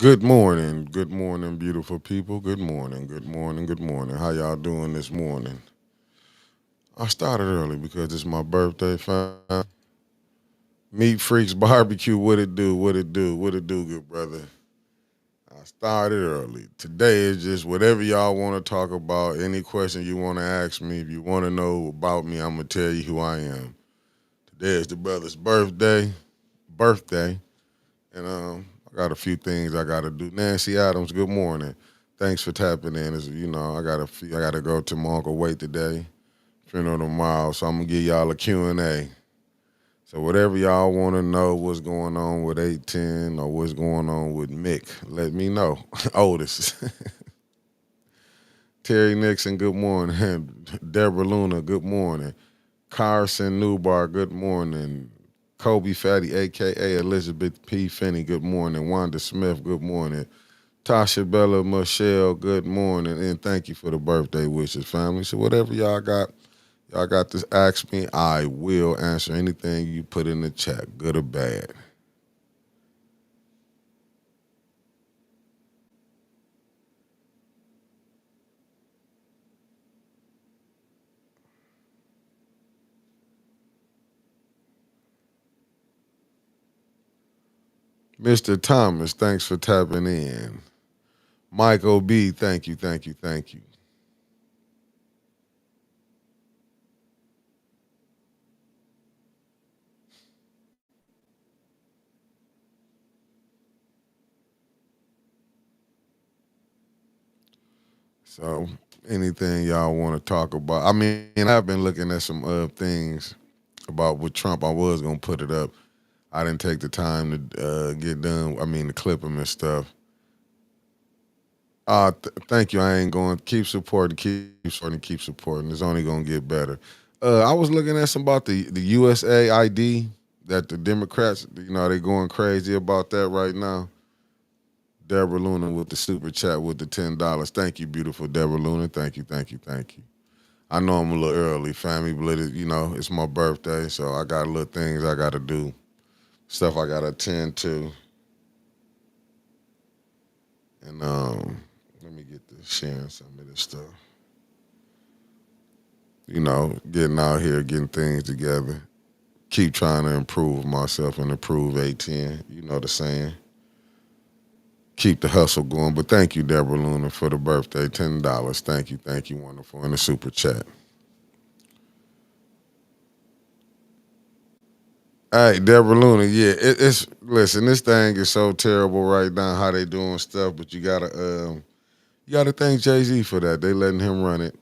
Good morning, beautiful people. Good morning. How y'all doing this morning? I started early because it's my birthday, fam. Meat Freaks Barbecue, what it do, what it do, good brother. I started early. Today is just whatever y'all want to talk about, any question you want to ask me. If you want to know about me, I'm going to tell you who I am. Today is the brother's birthday, and I got a few things I got to do. Nancy Adams, good morning. Thanks for tapping in. I got to go to my Uncle Wait today, funeral tomorrow, so I'm gonna give y'all a Q&A. So whatever y'all want to know, what's going on with 810 or what's going on with Mick, let me know. Otis, Terry Nixon, good morning. Deborah Luna, good morning. Carson Newbar, good morning. Kobe Fatty, aka Elizabeth P. Finney, good morning. Wanda Smith, good morning. Tasha Bella Michelle, good morning, and thank you for the birthday wishes, family. So whatever y'all got this ask me, I will answer anything you put in the chat, good or bad. Mr. Thomas, thanks for tapping in. Michael B, thank you. So anything y'all want to talk about? I mean, I've been looking at some things about with Trump. I was gonna put it up. I didn't take the time to get done. I mean, to clip him and stuff. Thank you. I ain't going. Keep supporting. It's only gonna get better. I was looking at some about the USA ID that the Democrats, they going crazy about that right now. Deborah Luna with the super chat with the $10. Thank you, beautiful Deborah Luna. Thank you. I know I'm a little early, family, but it's my birthday, so I got little things I got to do, stuff I got to attend to, and let me get this sharing some of this stuff. Getting out here, getting things together. Keep trying to improve myself and improve 810. You know the saying. Keep the hustle going. But thank you, Deborah Luna, for the birthday. $10. Thank you, wonderful. And the super chat. Hey, Deborah Luna, yeah, it's listen, this thing is so terrible right now, how they doing stuff, but you gotta thank Jay-Z for that. They letting him run it.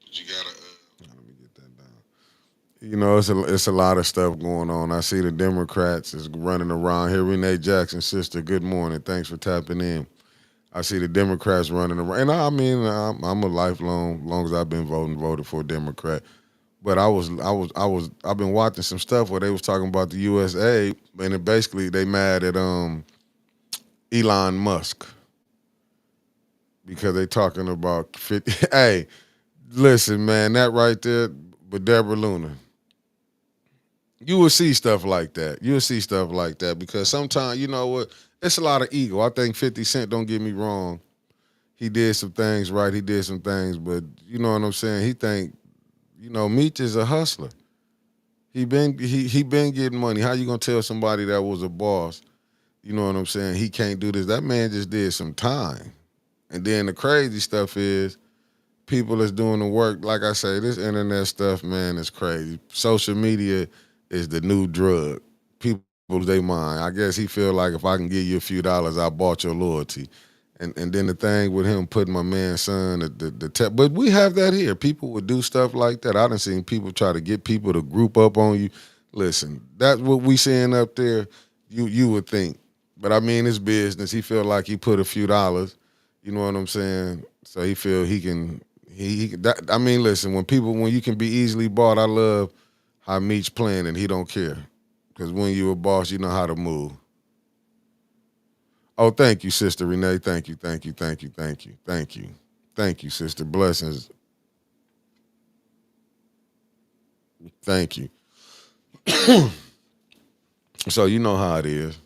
You gotta let me get that down. It's a lot of stuff going on. I see the Democrats is running around here. Renee Jackson, sister, good morning. Thanks for tapping in. I see the Democrats running around, and I mean, I'm a lifelong, long as I've been voted for a Democrat. But I've been watching some stuff where they was talking about the USA, and basically they mad at Elon Musk because they talking about 50. Hey, listen, man, that right there, but Deborah Luna. You will see stuff like that. You'll see stuff like that because sometimes you know what? It's a lot of ego. I think 50 Cent, don't get me wrong, he did some things right. He did some things, but you know what I'm saying? He think, Meech is a hustler. He been getting money. How you gonna tell somebody that was a boss, you know what I'm saying? He can't do this. That man just did some time. And then the crazy stuff is people that's doing the work, like I say, this internet stuff, man, is crazy. Social media is the new drug. People they mind. I guess he feel like if I can give you a few dollars, I bought your loyalty. And then the thing with him putting my man's son but we have that here. People would do stuff like that. I done seen people try to get people to group up on you. Listen, that's what we seeing up there. You would think, but I mean, it's business. He feel like he put a few dollars. You know what I'm saying? So he feel he can. I mean, listen. When you can be easily bought, I love how Meech playing and he don't care. Because when you a boss, you know how to move. Oh, thank you, Sister Renee. Thank you, Sister. Blessings. Thank you. So you know how it is.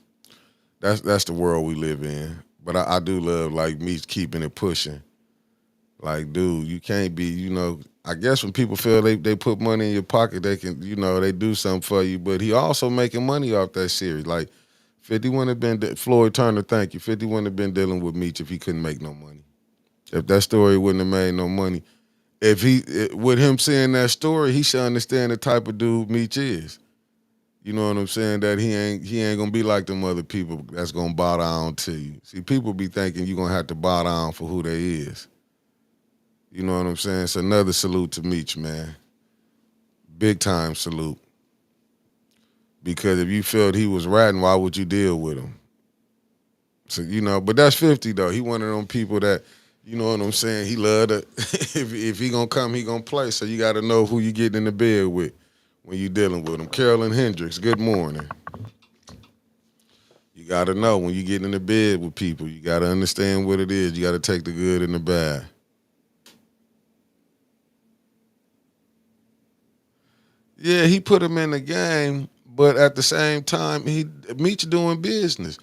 that's the world we live in. But I do love like me keeping it pushing. Like, dude, you can't be, I guess when people feel they put money in your pocket, they can, they do something for you. But he also making money off that series. Like 50 wouldn't have been Floyd Turner, thank you. 50 wouldn't have been dealing with Meech if he couldn't make no money. If that story wouldn't have made no money. If with him saying that story, he should understand the type of dude Meech is. You know what I'm saying? That he ain't gonna be like them other people that's gonna bow down to you. See, people be thinking you gonna have to bow down for who they is. You know what I'm saying? It's another salute to Meech, man. Big time salute. Because if you felt he was ratting, why would you deal with him? So, but that's 50 though. He one of them people that, you know what I'm saying, he love to if he gonna come, he gonna play. So you gotta know who you getting in the bed with when you dealing with him. Carolyn Hendricks, good morning. You gotta know when you get in the bed with people, you gotta understand what it is. You gotta take the good and the bad. Yeah, he put him in the game, but at the same time, Meech doing business.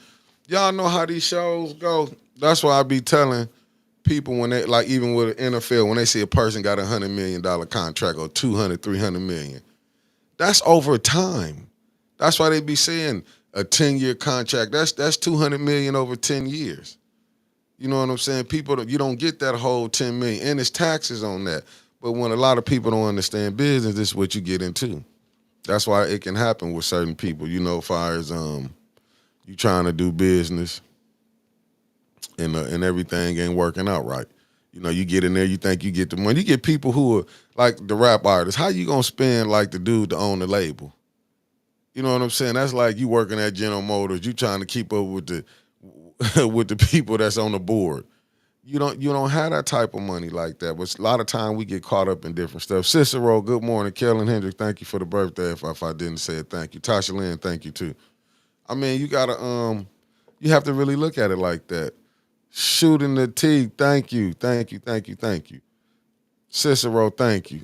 Y'all know how these shows go. That's why I be telling people when they like even with the NFL when they see a person got $100 million contract or 200, 300 million. That's over time. That's why they be saying a 10-year contract. That's 200 million over 10 years. You know what I'm saying? People, you don't get that whole 10 million, and it's taxes on that. But when a lot of people don't understand business, this is what you get into. That's why it can happen with certain people. Far as you trying to do business and everything ain't working out right. You get in there, you think you get the money. You get people who are like the rap artists. How you gonna spend like the dude to own the label? You know what I'm saying? That's like you working at General Motors. You trying to keep up with the with the people that's on the board. You don't have that type of money like that. But a lot of time we get caught up in different stuff. Cicero, good morning. Kellen Hendricks, thank you for the birthday. If I didn't say it, thank you. Tasha Lynn, thank you too. I mean, you have to really look at it like that. Shooting the T, thank you, thank you, thank you, thank you. Cicero, thank you.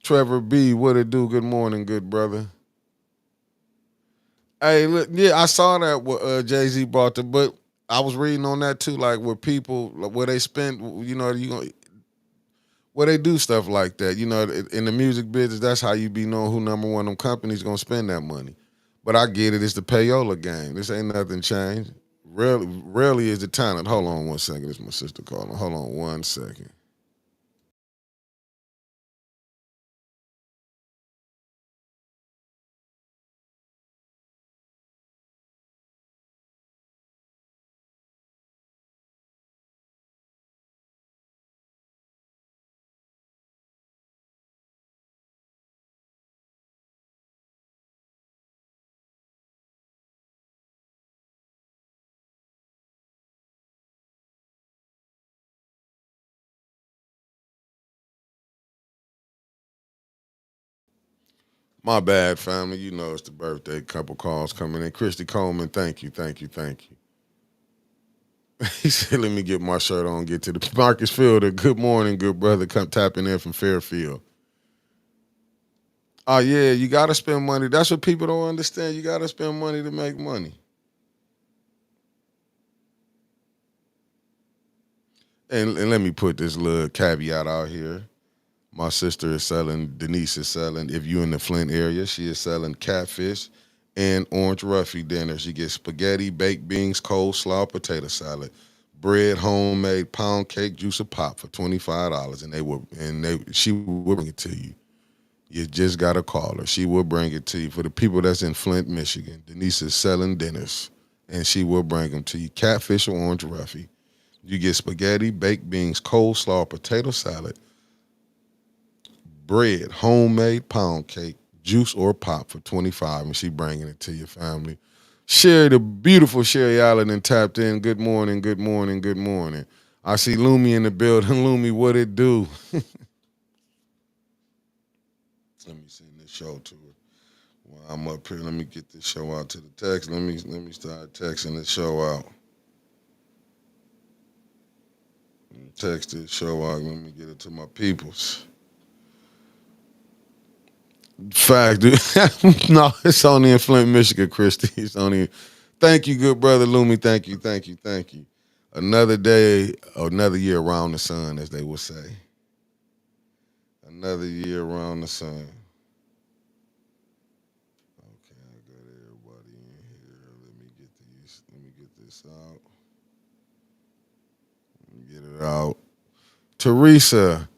Trevor B, what it do? Good morning, good brother. Hey, look, yeah, I saw that what Jay-Z brought the, but I was reading on that too, like where people, like, where they spend, where they do stuff like that. In the music business, that's how you be knowing who number one of them companies gonna spend that money. But I get it, it's the payola game. This ain't nothing changed. Rarely is the talent. Hold on one second. This is my sister calling. Hold on one second. My bad, family. You know it's the birthday. Couple calls coming in. Christy Coleman, thank you, thank you, thank you. He said, let me get my shirt on, get to the Marcus Fielder. Good morning, good brother. Come tapping in from Fairfield. Oh, yeah, you got to spend money. That's what people don't understand. You got to spend money to make money. And let me put this little caveat out here. My sister is selling, Denise is selling, if you in the Flint area, she is selling catfish and orange roughy dinner. She gets spaghetti, baked beans, coleslaw, potato salad, bread, homemade pound cake, juice or pop for $25. She will bring it to you. You just gotta call her. She will bring it to you. For the people that's in Flint, Michigan, Denise is selling dinners and she will bring them to you. Catfish or orange roughy. You get spaghetti, baked beans, coleslaw, potato salad, bread, homemade pound cake, juice or pop for $25, and she bringing it to your family. Sherry, the beautiful Sherry Allen, and tapped in. Good morning, good morning, good morning. I see Lumi in the building. Lumi, what it do? Let me send this show to her. While I'm up here, let me get this show out to the text. Let me start texting this show out. Text this show out. Let me get it to my peoples. Fact, dude. No, it's only in Flint, Michigan, Christy. It's only Thank you, good brother Lumi. Thank you, thank you, thank you. Another day, another year around the sun, as they would say. Another year around the sun. Okay, I got everybody in here. Let me get this out. Let me get it out. Teresa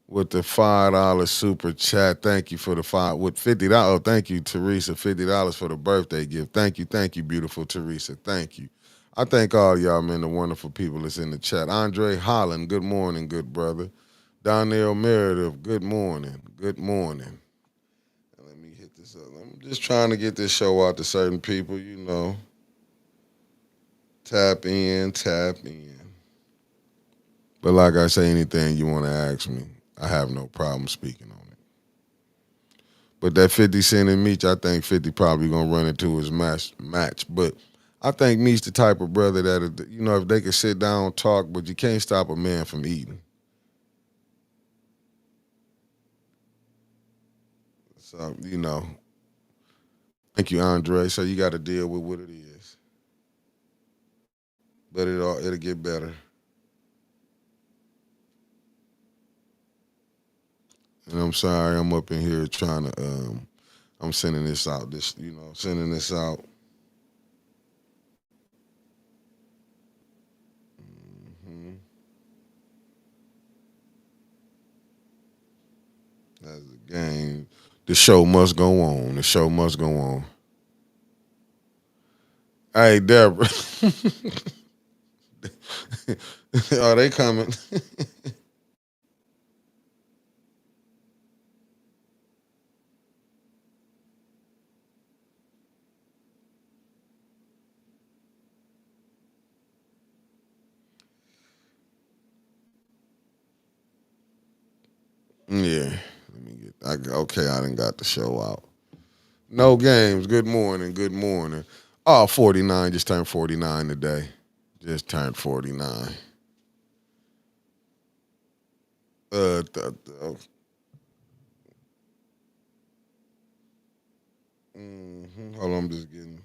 with the $5 super chat. Thank you for the five with $50. Oh, thank you, Teresa. $50 for the birthday gift. Thank you, beautiful Teresa. Thank you. I thank all y'all, man, the wonderful people that's in the chat. Andre Holland, good morning, good brother. Donnell Meredith, good morning. Good morning. Let me hit this up. I'm just trying to get this show out to certain people, you know. Tap in, tap in. But like I say, anything you want to ask me, I have no problem speaking on it. But that 50 Cent and Meech, I think 50 probably gonna run into his match. But I think Meech's the type of brother that, you know, if they could sit down and talk, but you can't stop a man from eating. So, you know, thank you, Andre. So you got to deal with what it is. But it'll get better. And I'm sorry, I'm up in here trying to I'm sending this out. Sending this out. Hmm. That's the game. The show must go on. The show must go on. Hey, Deborah. Are they coming? Yeah. Let me get. Okay, I done got the show out. No games. Good morning. Good morning. Oh, 49. Just turned 49 today. Just turned 49. Uh, th- th- Hold on, I'm just getting.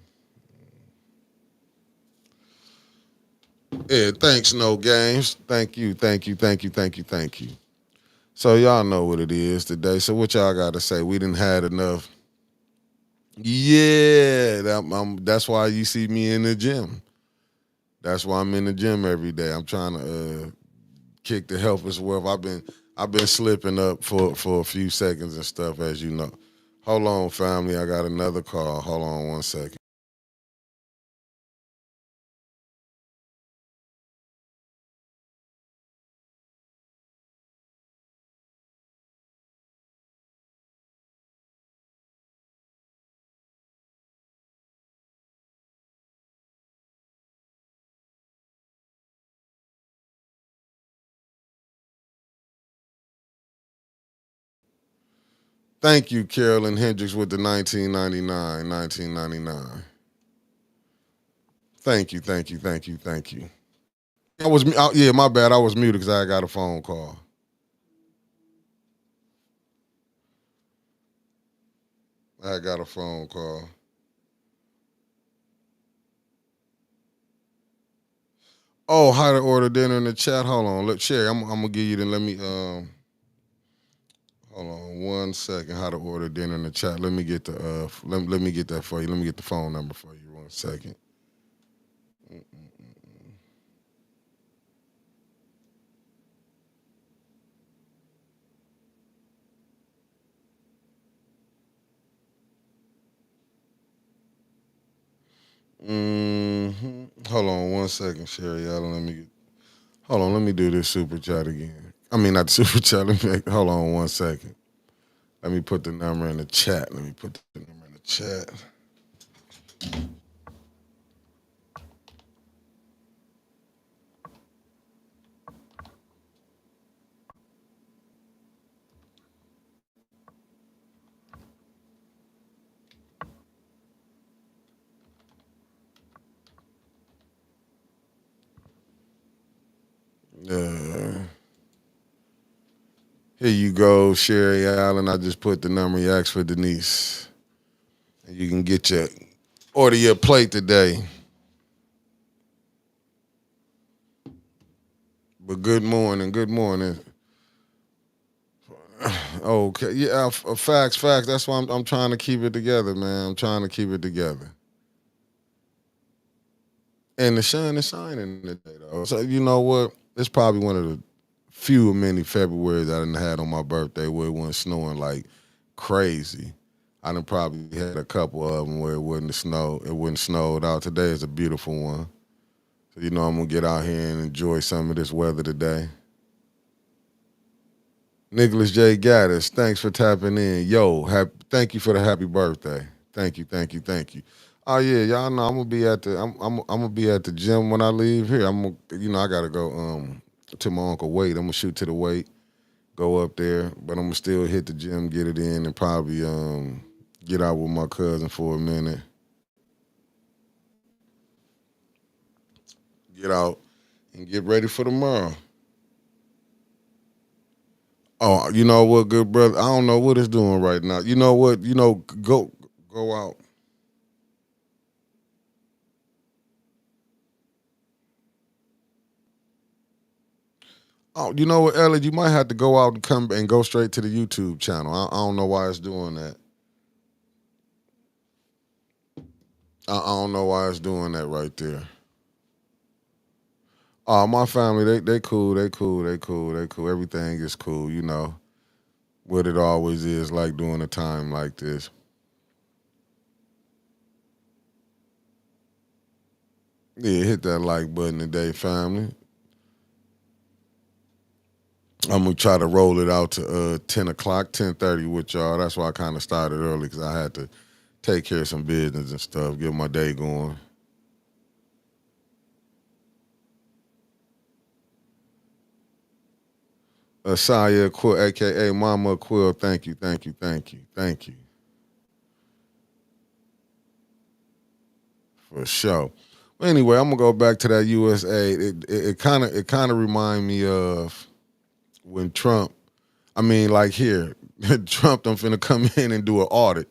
Yeah, thanks, no games. Thank you, thank you, thank you, thank you, thank you. So y'all know what it is today. So what y'all got to say? We didn't had enough. Yeah, that's why you see me in the gym. That's why I'm in the gym every day. I'm trying to kick the helpless world. I've been slipping up for a few seconds and stuff, as you know. Hold on, family. I got another call. Hold on one second. Thank you, Carolyn Hendricks, with the 1999, 1999. Thank you, thank you, thank you, thank you. Yeah, my bad. I was muted because I got a phone call. I got a phone call. Oh, how to order dinner in the chat? Hold on, let Sherry. I'm gonna give you the. Let me hold on one second. How to order dinner in the chat? Let me get the let me get that for you. Let me get the phone number for you. One second. Hold on one second, Sherry Allen. Hold on. Let me do this super chat again. I mean, not the super chat. Hold on one second. Let me put the number in the chat. Let me put the number in the chat. Uh, Here you go, Sherry Allen. I just put the number you asked for Denise. And you can order your plate today. But good morning, good morning. Okay, yeah, facts, facts. That's why I'm trying to keep it together, man. I'm trying to keep it together. And the sun is shining today, though. So you know what? It's probably one of the few or many Februarys I done had on my birthday where it wasn't snowing like crazy. I done probably had a couple of them where it wouldn't snow. It wouldn't snowed out. Today is a beautiful one. So you know I'm gonna get out here and enjoy some of this weather today. Nicholas J. Gaddis, thanks for tapping in. Yo, thank you for the happy birthday. Thank you, thank you, thank you. Oh yeah, y'all know I'm gonna be at the I'm gonna be at the gym when I leave here. I'm gonna, I gotta go to my uncle Wade. I'm gonna shoot to the weight, go up there, but I'm gonna still hit the gym, get it in, and probably get out with my cousin for a minute. Get out and get ready for tomorrow. Oh, you know what, good brother? I don't know what it's doing right now. You know what? Go out. Oh, you know what, Elliot? You might have to go out and come and go straight to the YouTube channel. I don't know why it's doing that. I don't know why it's doing that right there. Oh, my family, they cool, they cool, they cool, they cool. Everything is cool, you know. What it always is like during a time like this. Yeah, hit that like button today, family. I'm gonna try to roll it out to 10 o'clock, 10:30 with y'all. That's why I kind of started early because I had to take care of some business and stuff, get my day going. Saya Quill, aka Mama Quill, thank you, thank you, thank you, thank you for sure. Anyway, I'm gonna go back to that USA. It kind of remind me of when Trump. I mean, like here, Trump don't finna come in and do an audit.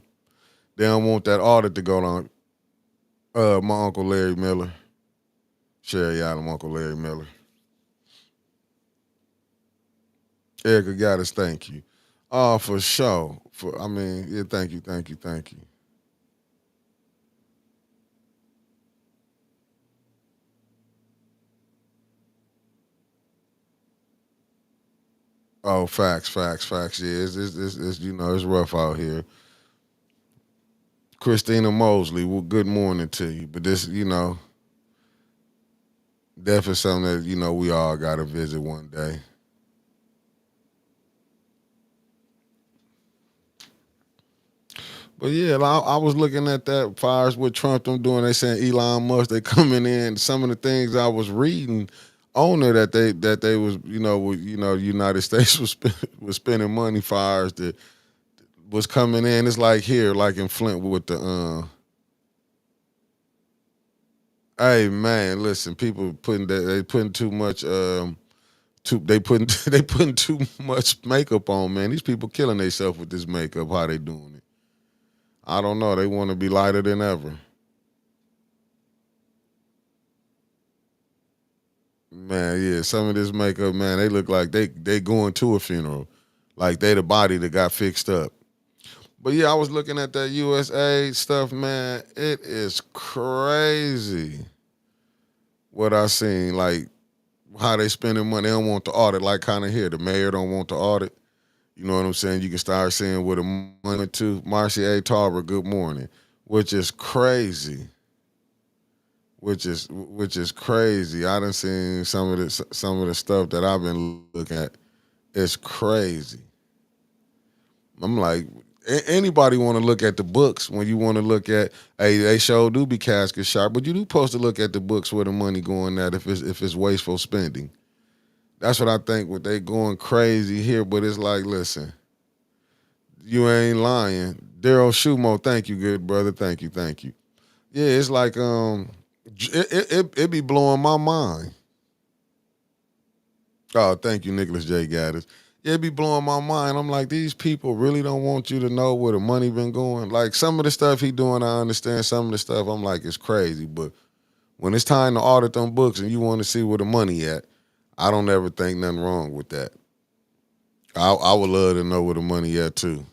They don't want that audit to go on. My uncle Larry Miller, Sherry Adam, Uncle Larry Miller, Erica Gaddis, thank you. Oh, for sure. For I mean, yeah, thank you, thank you, thank you. Oh, facts, facts, facts. Yeah, it's it's rough out here. Christina Mosley, well, good morning to you. But this, definitely something that we all got to visit one day. But yeah, I was looking at that fires with Trump them doing. They saying Elon Musk they coming in. Some of the things I was reading on there that they was United States was spending money fires that was coming in. It's like here, like in Flint with the hey man, listen, people putting they putting too much they putting they putting too much makeup on, man. These people killing themselves with this makeup. How they doing it? I don't know. They want to be lighter than ever. Man, yeah, some of this makeup, man, they look like they going to a funeral. Like they the body that got fixed up. But yeah, I was looking at that USA stuff, man. It is crazy what I seen. Like how they spending money. They don't want the audit. Like kind of here, the mayor don't want the audit. You know what I'm saying? You can start seeing where the money to. Marcy A. Tarver, good morning. Which is crazy. Which is crazy. I done seen some of the stuff that I've been looking at. It's crazy. I'm like, anybody want to look at the books when you want to look at, hey, they sure do be casket sharp, but you do supposed to look at the books where the money going at if it's wasteful spending. That's what I think. What they going crazy here, but it's like, listen, you ain't lying. Daryl Schumo, thank you, good brother. Thank you, thank you. Yeah, it's like it be blowing my mind. Oh, thank you, Nicholas J. Gaddis. Yeah, it be blowing my mind. I'm like, these people really don't want you to know where the money been going. Like some of the stuff he doing, I understand. Some of the stuff I'm like, it's crazy. But when it's time to audit them books and you want to see where the money at, I don't ever think nothing wrong with that. I would love to know where the money at too.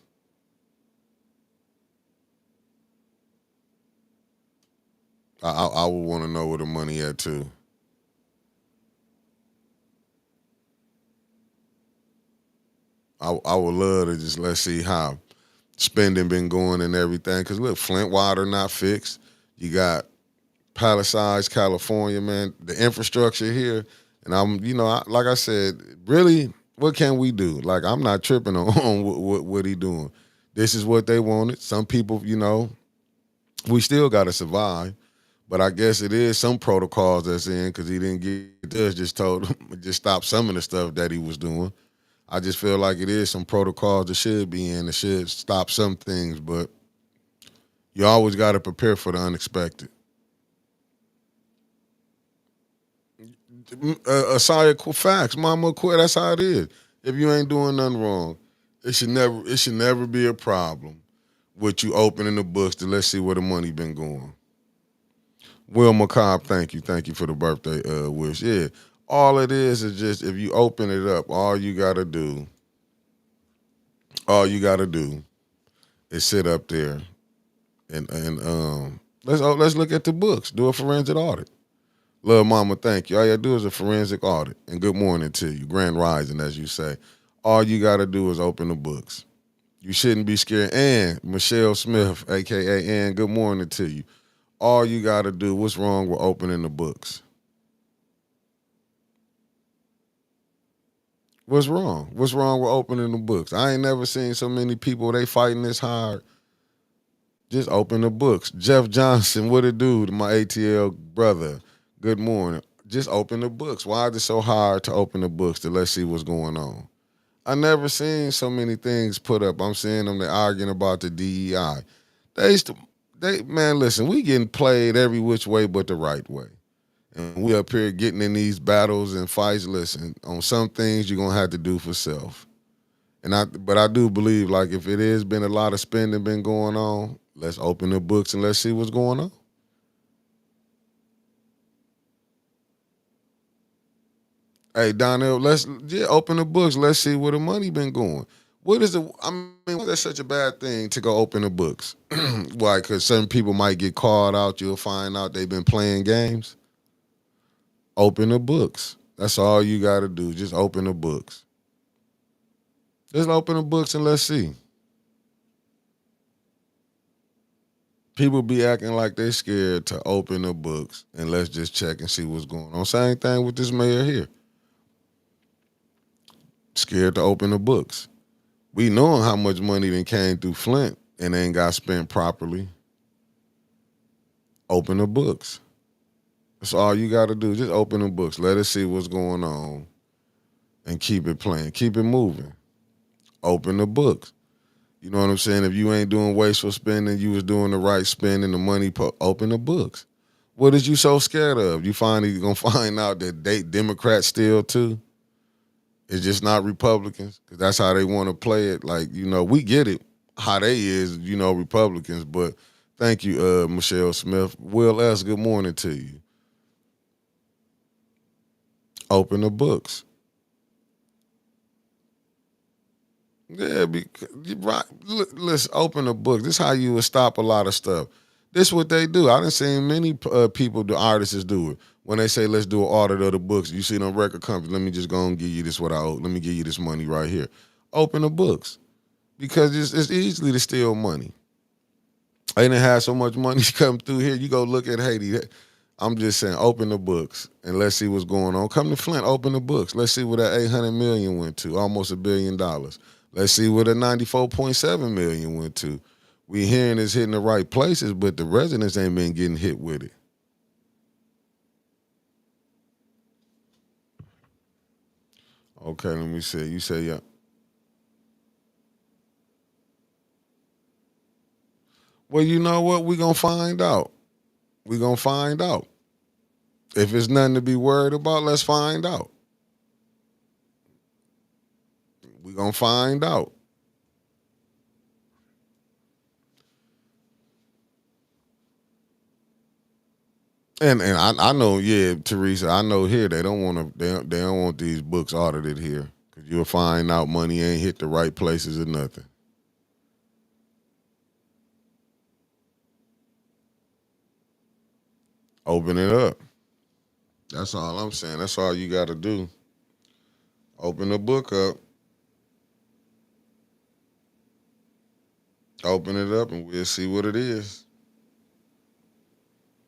I would want to know where the money at too. I would love to just let's see how spending been going and everything. Cause look, Flint water not fixed. You got Palisades, California, man. The infrastructure here, and like I said, really, what can we do? Like I'm not tripping on, on what he doing. This is what they wanted. Some people, we still got to survive. But I guess it is some protocols that's in because he didn't get the judge just told him just stop some of the stuff that he was doing. I just feel like it is some protocols that should be in that should stop some things, but you always got to prepare for the unexpected. Aside facts, mama quit. That's how it is. If you ain't doing nothing wrong, it should never be a problem with you opening the books to let's see where the money been going. Will McCobb, thank you for the birthday wish. Yeah, all it is just if you open it up, all you gotta do is sit up there and let's look at the books. Do a forensic audit. Love Mama, thank you. All you gotta do is a forensic audit. And good morning to you. Grand Rising, as you say. All you gotta do is open the books. You shouldn't be scared. And Michelle Smith, aka Ann, good morning to you. All you gotta do, what's wrong with opening the books? What's wrong? What's wrong with opening the books? I ain't never seen so many people, they fighting this hard. Just open the books. Jeff Johnson, what it do to my ATL brother? Good morning. Just open the books. Why is it so hard to open the books to let's see what's going on? I never seen so many things put up. I'm seeing them they arguing about the DEI. They used to, man, listen, we getting played every which way but the right way. And we up here getting in these battles and fights. Listen, on some things you're gonna have to do for self. But I do believe like if it has been a lot of spending been going on, let's open the books and let's see what's going on. Hey Donnell, let's open the books. Let's see where the money been going. What is the? I mean, why that's such a bad thing to go open the books? Why? Because certain people might get called out. You'll find out they've been playing games. Open the books. That's all you got to do. Just open the books. Just open the books and let's see. People be acting like they scared to open the books and let's just check and see what's going on. Same thing with this mayor here. Scared to open the books. We knowing how much money then came through Flint and ain't got spent properly. Open the books. That's all you got to do. Just open the books. Let us see what's going on and keep it playing. Keep it moving. Open the books. You know what I'm saying? If you ain't doing wasteful spending, you was doing the right spending, the money, open the books. What is you so scared of? You finally gonna find out that Democrats still too? It's just not Republicans because that's how they want to play it. Like we get it how they is, Republicans. But thank you, Michelle Smith. Will S. Good morning to you. Open the books. Yeah, right. Let's open the book. This is how you would stop a lot of stuff. This is what they do. I done seen many people, the artists do it. When they say, let's do an audit of the books, you see them record companies, let me just go and give you this what I owe. Let me give you this money right here. Open the books. Because it's easily to steal money. They didn't have so much money come through here. You go look at Haiti. I'm just saying, open the books and let's see what's going on. Come to Flint, open the books. Let's see where that 800 million went to, almost $1 billion. Let's see where the 94.7 million went to. We hearing it's hitting the right places, but the residents ain't been getting hit with it. Okay, let me see. You say yeah. Well, you know what? We gonna find out. We gonna find out. If it's nothing to be worried about, let's find out. We gonna find out. And I know, yeah, Teresa, I know here they don't want to they don't want these books audited here because you'll find out money ain't hit the right places or nothing. Open it up. That's all I'm saying. That's all you got to do. Open the book up, open it up, and we'll see what it is.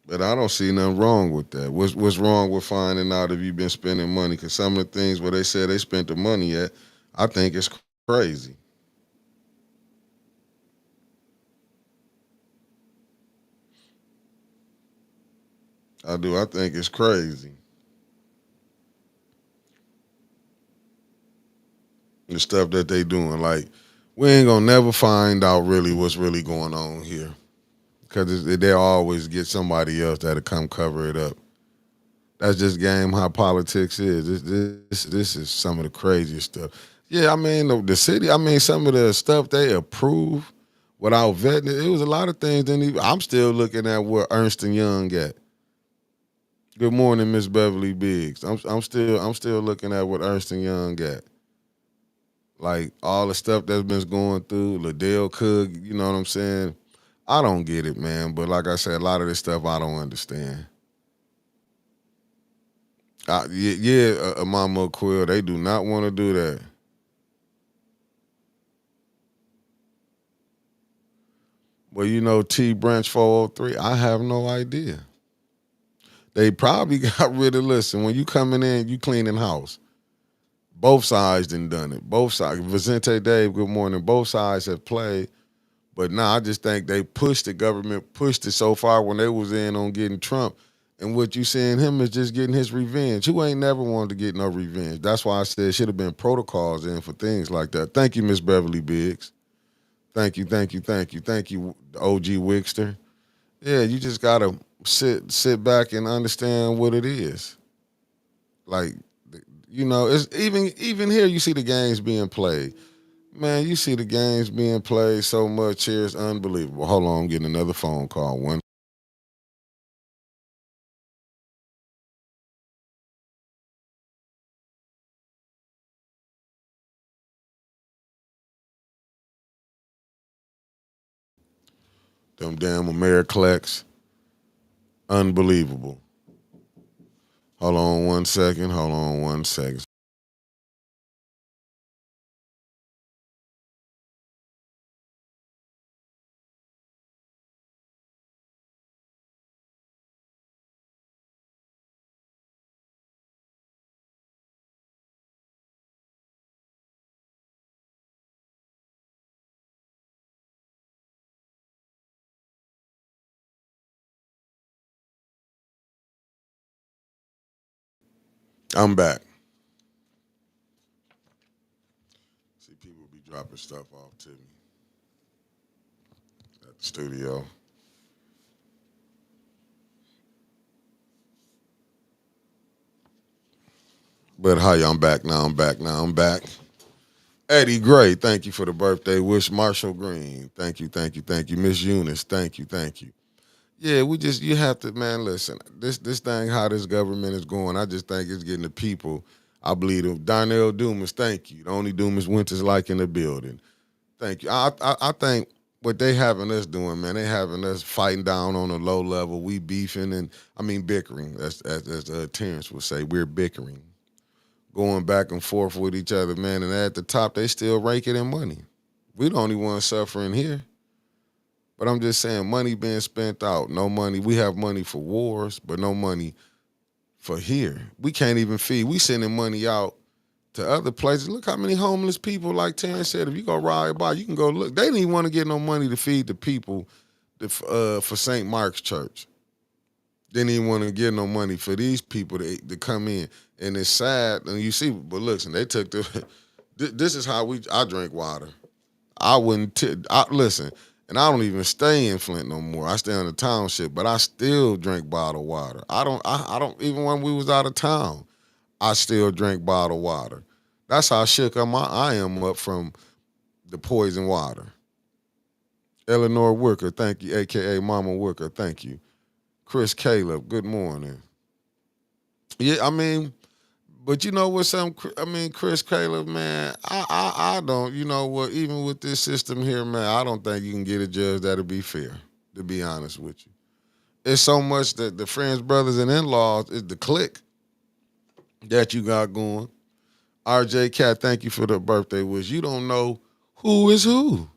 But I don't see nothing wrong with that. What's wrong with finding out if you've been spending money? Because some of the things where they said they spent the money at, I think it's crazy. I do. I think it's crazy. The stuff that they doing. Like, we ain't gonna never find out really what's really going on here. Because they'll always get somebody else that'll come cover it up. That's just game how politics is. This is some of the craziest stuff. Yeah, I mean the city. I mean some of the stuff they approve without vetting it. It was a lot of things. I'm still looking at what Ernst and Young got. Good morning, Miss Beverly Biggs. I'm still looking at what Ernst and Young got. Like all the stuff that's been going through, Liddell Cook. You know what I'm saying? I don't get it, man. But like I said, a lot of this stuff I don't understand. Yeah, Mama Quill, they do not want to do that. Well, T Branch 403, I have no idea. They probably got rid of, listen, when you coming in, you cleaning house. Both sides done it. Both sides. Vicente Dave, good morning. Both sides have played. But now I just think they pushed the government, pushed it so far when they was in on getting Trump. And what you seeing him is just getting his revenge. Who ain't never wanted to get no revenge? That's why I said should have been protocols in for things like that. Thank you, Miss Beverly Biggs. Thank you, thank you, thank you, thank you, OG Wixter. Yeah, you just gotta sit back and understand what it is. Like, it's even here you see the games being played. Man, you see the games being played so much here, it's unbelievable. Hold on, I'm getting another phone call. One, them damn Americlex, unbelievable. Hold on one second. Hold on one second. I'm back. See, people be dropping stuff off to me at the studio. But hi, I'm back now. I'm back now. I'm back. Eddie Gray, thank you for the birthday wish. Marshall Green, thank you, thank you, thank you. Miss Eunice, thank you, thank you. Yeah, you have to, man. Listen, this thing, how this government is going, I just think it's getting the people. I believe them. Darnell Dumas, thank you. The only Dumas Winters like in the building. Thank you. I think what they having us doing, man, they having us fighting down on a low level. We beefing and I mean bickering. As Terrence would say, we're bickering, going back and forth with each other, man. And at the top, they still raking in money. We the only ones suffering here. But I'm just saying, money being spent out. No money. We have money for wars, but no money for here. We can't even feed. We sending money out to other places. Look how many homeless people, like Terrence said, if you go ride by, you can go look. They didn't even want to get no money to feed the people for St. Mark's Church. Didn't even want to get no money for these people to come in. And it's sad. And you see, but listen, they took the, this is how I drink water. I wouldn't, listen, and I don't even stay in Flint no more. I stay in the township, but I still drink bottled water. I don't, even when we was out of town, I still drink bottled water. That's how shook I am up from the poison water. Eleanor Wicker, thank you, aka Mama Wicker, thank you. Chris Caleb, good morning. Yeah, I mean, but you know what? Chris Caleb, man, I don't. You know what? Even with this system here, man, I don't think you can get a judge that'll be fair. To be honest with you, it's so much that the friends, brothers, and in-laws is the clique that you got going. RJ Cat, thank you for the birthday wish. You don't know who is who,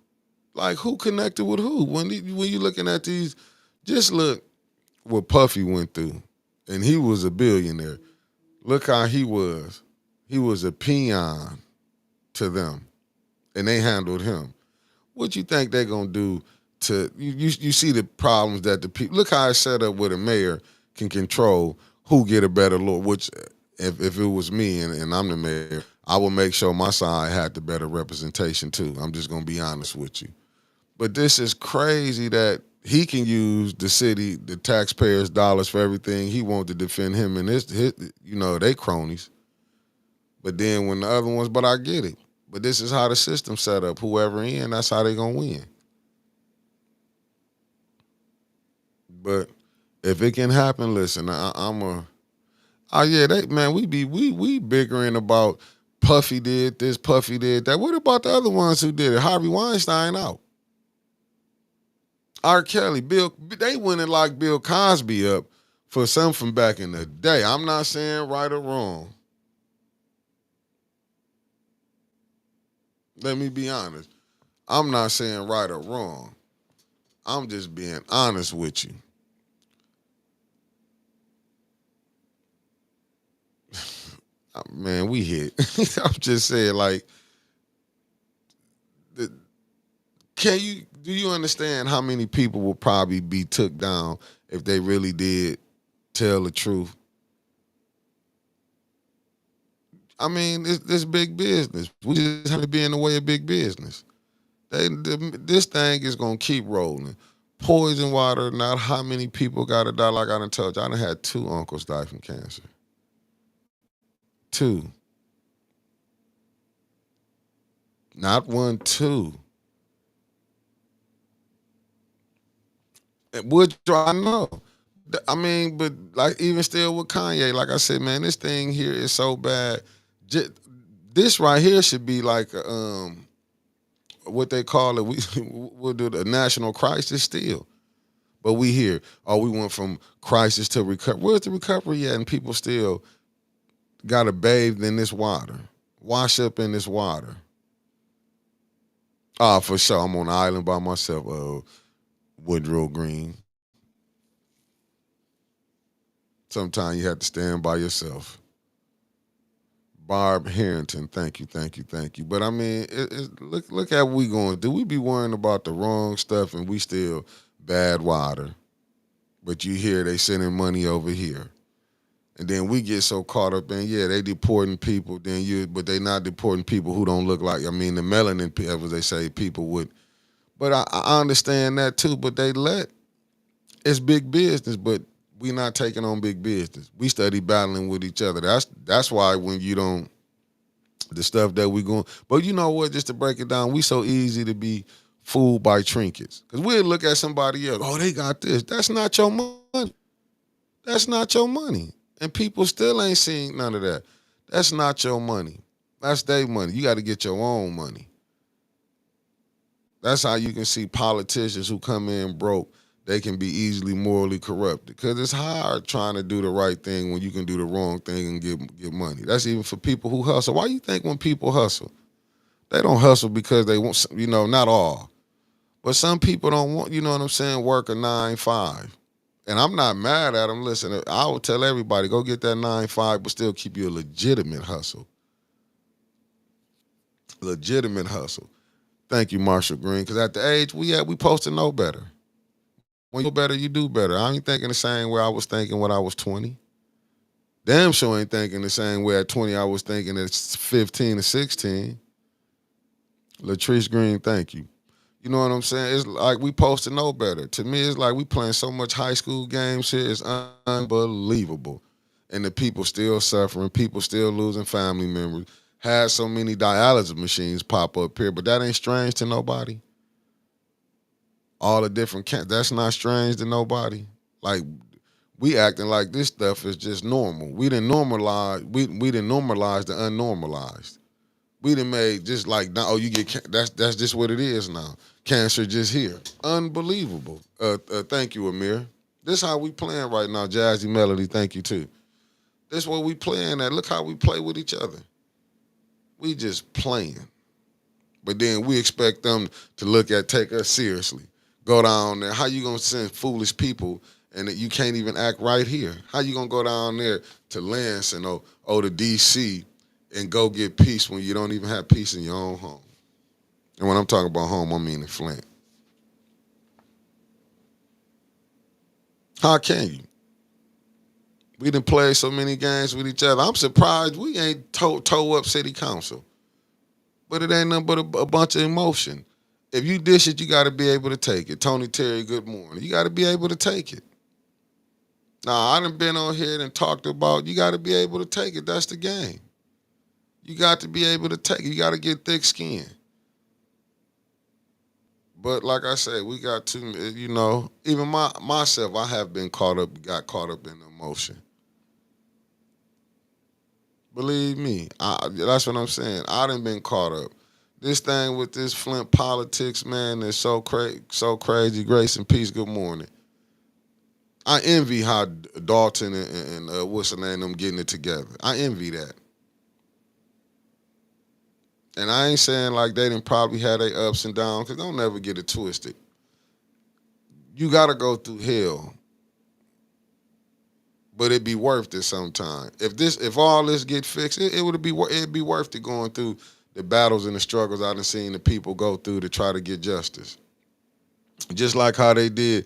like who connected with who. When you looking at these, just look what Puffy went through, and he was a billionaire. Look how he was. He was a peon to them, and they handled him. What you think they're gonna do to you see the problems that the people look how it's set up where the mayor can control who get a better law, which if it was me and I'm the mayor, I would make sure my side had the better representation too. I'm just gonna be honest with you. But this is crazy that he can use the city, the taxpayers' dollars for everything he wants to defend him and his they cronies. But then when the other ones, but I get it. But this is how the system set up. Whoever in, that's how they gonna win. But if it can happen, listen, I'm a. Oh yeah, we bickering about Puffy did this, Puffy did that. What about the other ones who did it? Harvey Weinstein out. R. Kelly, they went and locked Bill Cosby up for something from back in the day. I'm not saying right or wrong. Let me be honest. I'm not saying right or wrong. I'm just being honest with you. Man, we hit. I'm just saying, like, do you understand how many people will probably be took down if they really did tell the truth? I mean, it's big business. We just have to be in the way of big business. This thing is gonna keep rolling. Poison water. Not how many people got to die. Like I done told you, I done had two uncles die from cancer. Two, not one, two. Which I know. I mean, but like even still with Kanye, like I said, man, this thing here is so bad. This right here should be like what they call it. We'll do the national crisis still. But we here. Oh, we went from crisis to recovery. Where's the recovery at? And people still got to bathe in this water, wash up in this water. Ah, for sure. I'm on an island by myself. Woodrow Green. Sometimes you have to stand by yourself. Barb Harrington, thank you, thank you, thank you. But I mean, look at what we going. Do we be worrying about the wrong stuff and we still bad water? But you hear they sending money over here. And then we get so caught up in, yeah, they deporting people, but they not deporting people who don't look like, I mean, the melanin, as they say, people would. But I understand that too, but it's big business, but we not taking on big business. We study battling with each other. That's why when you don't, the stuff that we going, but you know what, just to break it down, we so easy to be fooled by trinkets. Because we'll look at somebody else, oh, they got this. That's not your money. That's not your money. And people still ain't seen none of that. That's not your money. That's their money. You got to get your own money. That's how you can see politicians who come in broke. They can be easily morally corrupted because it's hard trying to do the right thing when you can do the wrong thing and get money. That's even for people who hustle. Why you think when people hustle, they don't hustle because they want, not all, but some people don't want, you know what I'm saying, work a 9-5. And I'm not mad at them. Listen, I would tell everybody, go get that 9-5, but still keep you a legitimate hustle. Legitimate hustle. Thank you, Marshall Green, because at the age we at, we supposed to know better. When you know better, you do better. I ain't thinking the same way I was thinking when I was 20. Damn sure ain't thinking the same way at 20 I was thinking at 15 or 16. Latrice Green, thank you. You know what I'm saying? It's like we supposed to know better. To me, it's like we playing so much high school games here. It's unbelievable. And the people still suffering. People still losing family members. Had so many dialysis machines pop up here, but that ain't strange to nobody. All the different that's not strange to nobody. Like We acting like this stuff is just normal. We didn't normalize the unnormalized. We done made just like now. Oh, you get that's just what it is now. Cancer just here. Unbelievable. Thank you, Amir. This how we playing right now, Jazzy Melody. Thank you too. This what we playing at. Look how we play with each other. We just playing, but then we expect them to take us seriously. Go down there. How you gonna send foolish people and that you can't even act right here? How you gonna go down there to Lansing or to DC and go get peace when you don't even have peace in your own home? And when I'm talking about home, I mean in Flint. How can you? We done played so many games with each other. I'm surprised we ain't toe up city council. But it ain't nothing but a bunch of emotion. If you dish it, you got to be able to take it. Tony Terry, good morning. You got to be able to take it. Now, I done been on here and talked about you got to be able to take it. That's the game. You got to be able to take it. You got to get thick skin. But like I said, we got to, even myself, I have got caught up in emotion. Believe me, that's what I'm saying. I done been caught up. This thing with this Flint politics, man, is so crazy. Grace and peace. Good morning. I envy how Dalton and what's the name, them getting it together. I envy that. And I ain't saying like they didn't probably have their ups and downs, because don't never get it twisted. You got to go through hell, but it'd be worth it sometime. If all this get fixed, it'd be worth it going through the battles and the struggles I done seen the people go through to try to get justice. Just like how they did.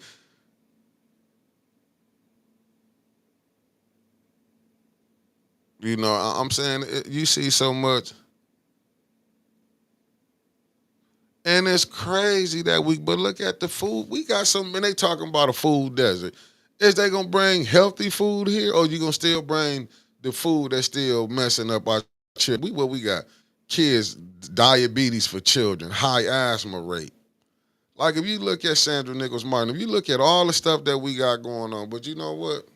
I'm saying you see so much. And it's crazy but look at the food. We got and they talking about a food desert. Is they gonna bring healthy food here, or you gonna still bring the food that's still messing up our children? We got kids, diabetes for children, high asthma rate. Like if you look at Sandra Nichols Martin, if you look at all the stuff that we got going on, but you know what?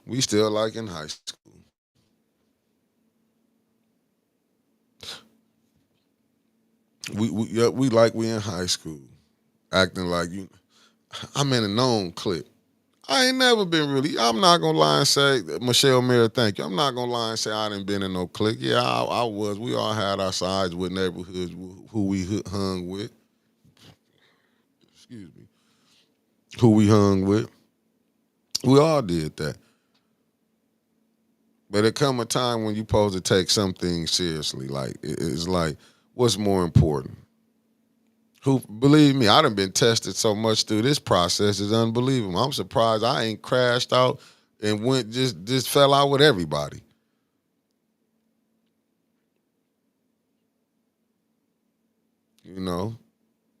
We still like in high school. We like we in high school, acting like I'm in a known clique. I ain't never been really. I'm not gonna lie and say Michelle Mayer, thank you. I'm not gonna lie and say I didn't been in no clique. Yeah, I was. We all had our sides with neighborhoods who we hung with. Excuse me. Who we hung with. We all did that. But it come a time when you supposed to take some things seriously. Like it's like, what's more important? Who believe me, I done been tested so much through this process is unbelievable. I'm surprised I ain't crashed out and went just fell out with everybody. You know,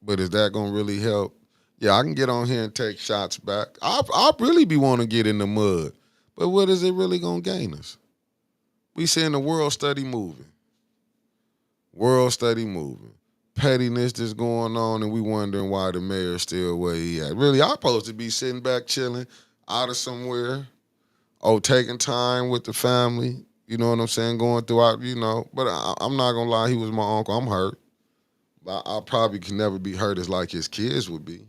but is that gonna really help? Yeah, I can get on here and take shots back. I really be want to get in the mud, but what is it really gonna gain us? We seeing the world study moving. World study moving. Pettiness that's going on, and we wondering why the mayor's still where he at. Really, I'm supposed to be sitting back chilling out of somewhere, taking time with the family. You know what I'm saying? Going throughout, But I'm not gonna lie, he was my uncle. I'm hurt. But I probably can never be hurt as like his kids would be.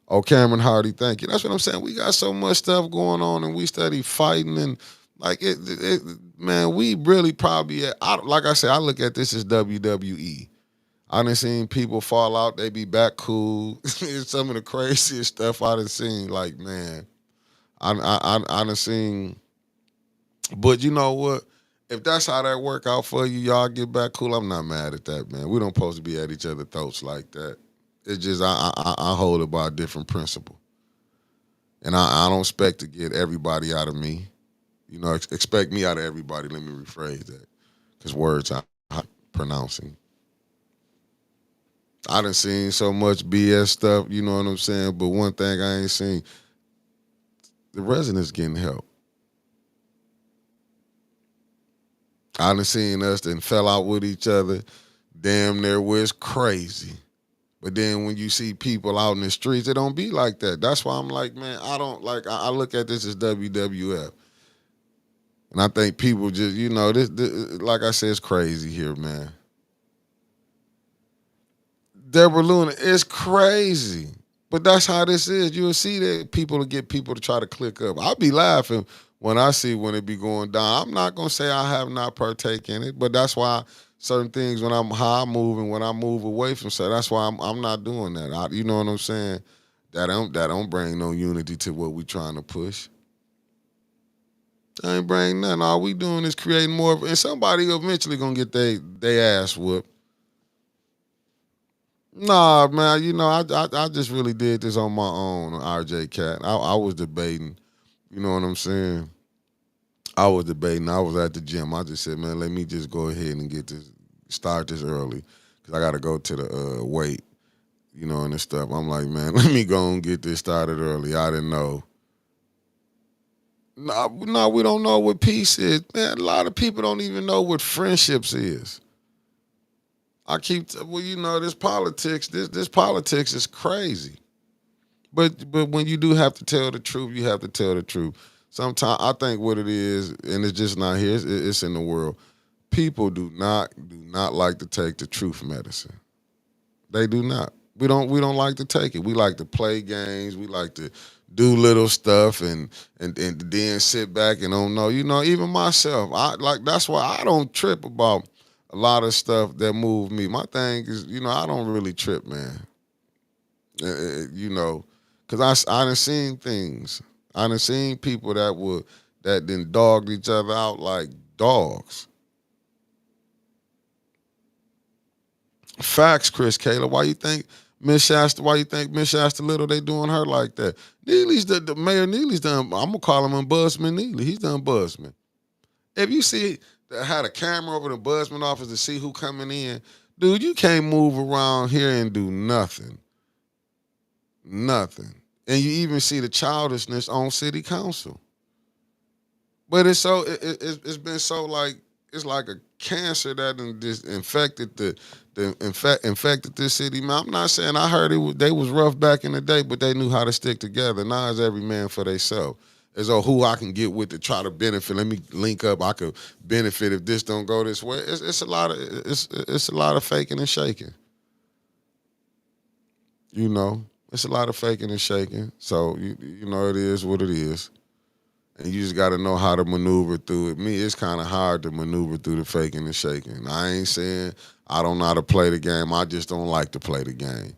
Oh, Cameron Hardy, thank you. That's what I'm saying. We got so much stuff going on, and we study fighting and like man, we really probably like I said, I look at this as WWE. I done seen people fall out, they be back cool. It's some of the craziest stuff I done seen. Like, man, I done seen. But you know what? If that's how that work out for you, y'all get back cool. I'm not mad at that, man. We don't supposed to be at each other's throats like that. It's just I hold it by a different principle, and I don't expect to get everybody out of me. Expect me out of everybody. Let me rephrase that, because words I'm pronouncing. I done seen so much BS stuff. You know what I'm saying? But one thing I ain't seen, the residents getting help. I done seen us and fell out with each other. Damn near was crazy. But then when you see people out in the streets, it don't be like that. That's why I'm like, man, I don't like. I look at this as WWF, and I think people just, this like I said, it's crazy here, man. Deborah Luna, it's crazy. But that's how this is. You'll see that people will get people to try to click up. I'll be laughing when I see when it be going down. I'm not gonna say I have not partake in it, but that's why certain things when I'm how I move and when I move away from so that's why I'm not doing that. You know what I'm saying? That don't bring no unity to what we trying to push. That ain't bring nothing. All we doing is creating more and somebody eventually gonna get they ass whooped. Nah, man. I just really did this on my own, RJ Cat. I was debating. You know what I'm saying? I was debating. I was at the gym. I just said, man, let me just go ahead and start this early, cause I got to go to the weight, and the stuff. I'm like, man, let me go and get this started early. I didn't know. No, no, we don't know what peace is. Man, a lot of people don't even know what friendships is. Well, this politics. This politics is crazy. But when you do have to tell the truth, you have to tell the truth. Sometimes I think what it is, and it's just not here. It's in the world. People do not like to take the truth medicine. They do not. We don't like to take it. We like to play games. We like to do little stuff and then sit back and don't know. Even myself, I like that's why I don't trip about a lot of stuff that move me. My thing is, I don't really trip, man. You know, because I done seen things. I done seen people that then dogged each other out like dogs. Facts, Chris Kayla. Why you think Miss Shasta Little they doing her like that? Neely's the Mayor Neely's done. I'm gonna call him Ombudsman Neely. He's done Ombudsman. If you see had a camera over the Ombudsman office to see who coming in, dude, you can't move around here and do nothing. Nothing. And you even see the childishness on city council. But it's so it's been so like it's like a cancer that just infected infected this city. Man, I'm not saying I heard they was rough back in the day, but they knew how to stick together. Now it's every man for themselves. As though who I can get with to try to benefit. Let me link up. I could benefit if this don't go this way. It's a lot of it's a lot of faking and shaking. You know, it's a lot of faking and shaking. So it is what it is. And you just got to know how to maneuver through it. Me, it's kind of hard to maneuver through the faking and shaking. I ain't saying I don't know how to play the game. I just don't like to play the game.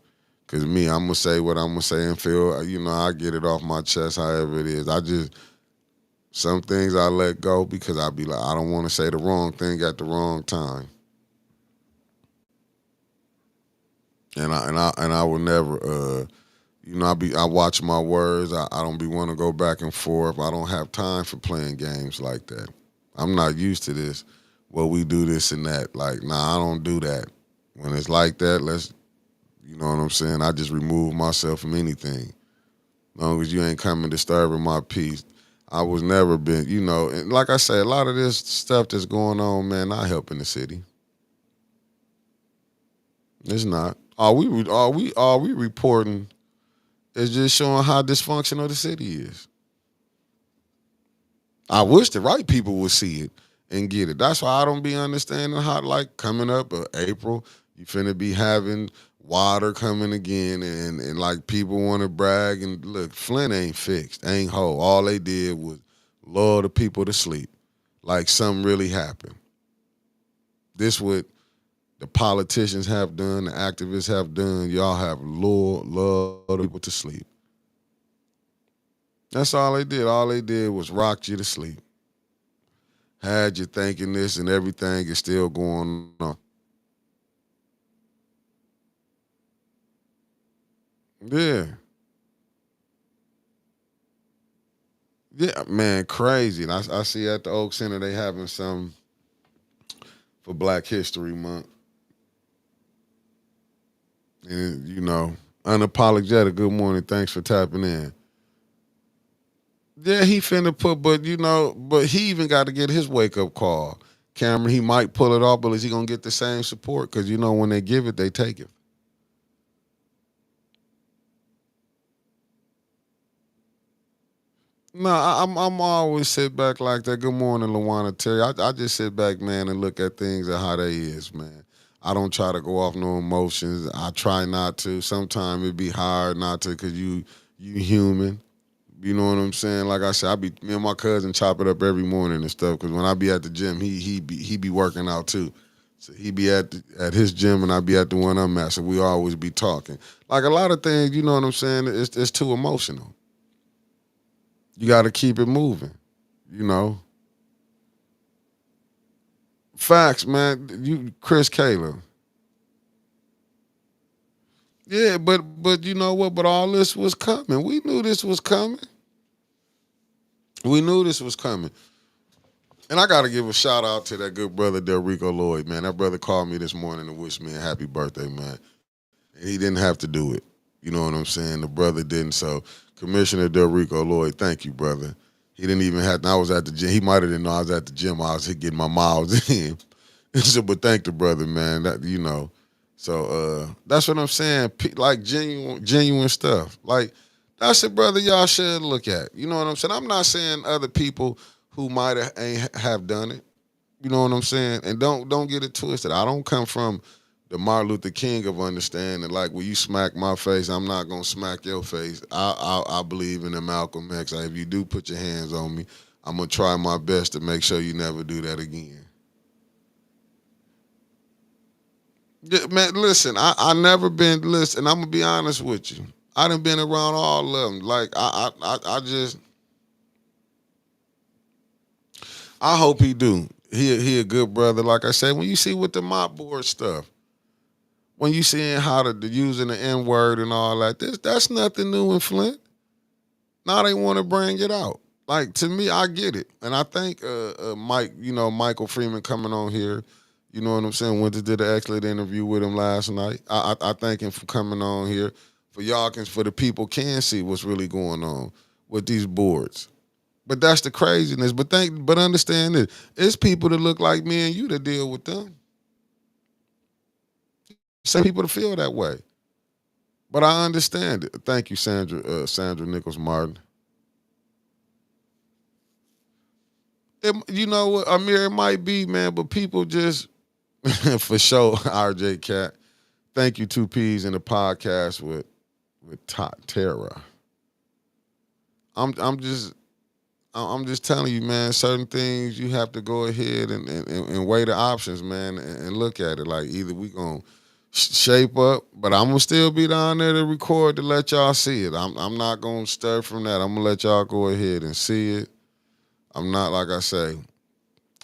Cause me, I'm gonna say what I'm gonna say and feel. I get it off my chest, however it is. Some things I let go because I be like, I don't want to say the wrong thing at the wrong time. And I will never. I watch my words. I don't be want to go back and forth. I don't have time for playing games like that. I'm not used to this. Well, we do this and that. Like, nah, I don't do that. When it's like that, you know what I'm saying? I just remove myself from anything. As long as you ain't coming disturbing my peace. I was never been, and like I say, a lot of this stuff that's going on, man, not helping the city. It's not. All we reporting is just showing how dysfunctional the city is. I wish the right people would see it and get it. That's why I don't be understanding how, like, coming up April, you finna be having water coming again, and like people want to brag and look. Flint ain't fixed, ain't whole. All they did was lull the people to sleep, like something really happened. This what the politicians have done, the activists have done. Y'all have lulled the people to sleep. That's all they did. All they did was rock you to sleep. Had you thinking this and everything is still going on. Yeah. Yeah, man, crazy. And I see at the Oak Center they having some for Black History Month. And, unapologetic, good morning, thanks for tapping in. Yeah, he finna put, but he even got to get his wake up call. Cameron, he might pull it off, but is he gonna get the same support? Because when they give it, they take it. No, I'm always sit back like that. Good morning, Lawana Terry. I just sit back, man, and look at things and how they is, man. I don't try to go off no emotions. I try not to. Sometimes it be hard not to, cause you human. You know what I'm saying? Like I said, I be me and my cousin chop it up every morning and stuff. Cause when I be at the gym, he be working out too. So he be at his gym and I be at the one I'm at. So we always be talking. Like a lot of things, you know what I'm saying? It's too emotional. You got to keep it moving. You know, facts, man. You, Chris Taylor. Yeah, but you know what? But all this was coming. We knew this was coming. We knew this was coming. And I got to give a shout out to that good brother Delrico Lloyd, man. That brother called me this morning to wish me a happy birthday, man. And he didn't have to do it. You know what I'm saying? The brother didn't. So, Commissioner Delrico Lloyd, thank you, brother. He didn't even have to. I was at the gym. He might have didn't know I was at the gym. I was getting my miles in. So, but thank the brother, man. That you know. So that's what I'm saying. Like genuine stuff. Like that's a brother y'all should look at. You know what I'm saying? I'm not saying other people who might have ain't have done it. You know what I'm saying? And don't get it twisted. I don't come from the Martin Luther King of understanding. Like when you smack my face, I'm not gonna smack your face. I believe in the Malcolm X. Like, if you do put your hands on me, I'm gonna try my best to make sure you never do that again. Yeah, man, listen, I never been listen. I'm gonna be honest with you. I done been around all of them. Like I just I hope he do. He a good brother. Like I said, when you see with the mop board stuff, when you seeing how the using the N word and all that, that's nothing new in Flint. Now they want to bring it out. Like to me, I get it, and I think Mike, Michael Freeman coming on here, you know what I'm saying. Went to did an excellent interview with him last night. I thank him for coming on here for y'all can for the people can see what's really going on with these boards. But that's the craziness. But understand this: it's people that look like me and you that deal with them. Some people to feel that way. But I understand it. Thank you, Sandra Nichols Martin. You know what, Amir, it might be, man, but people just for sure, RJ Cat. Thank you, two P's in the podcast with Tara. I'm just I'm just telling you, man, certain things you have to go ahead and weigh the options, man, and look at it. Like either we gonna shape up, but I'm gonna still be down there to record to let y'all see it. I'm not gonna stir from that. I'm gonna let y'all go ahead and see it. I'm not like I say.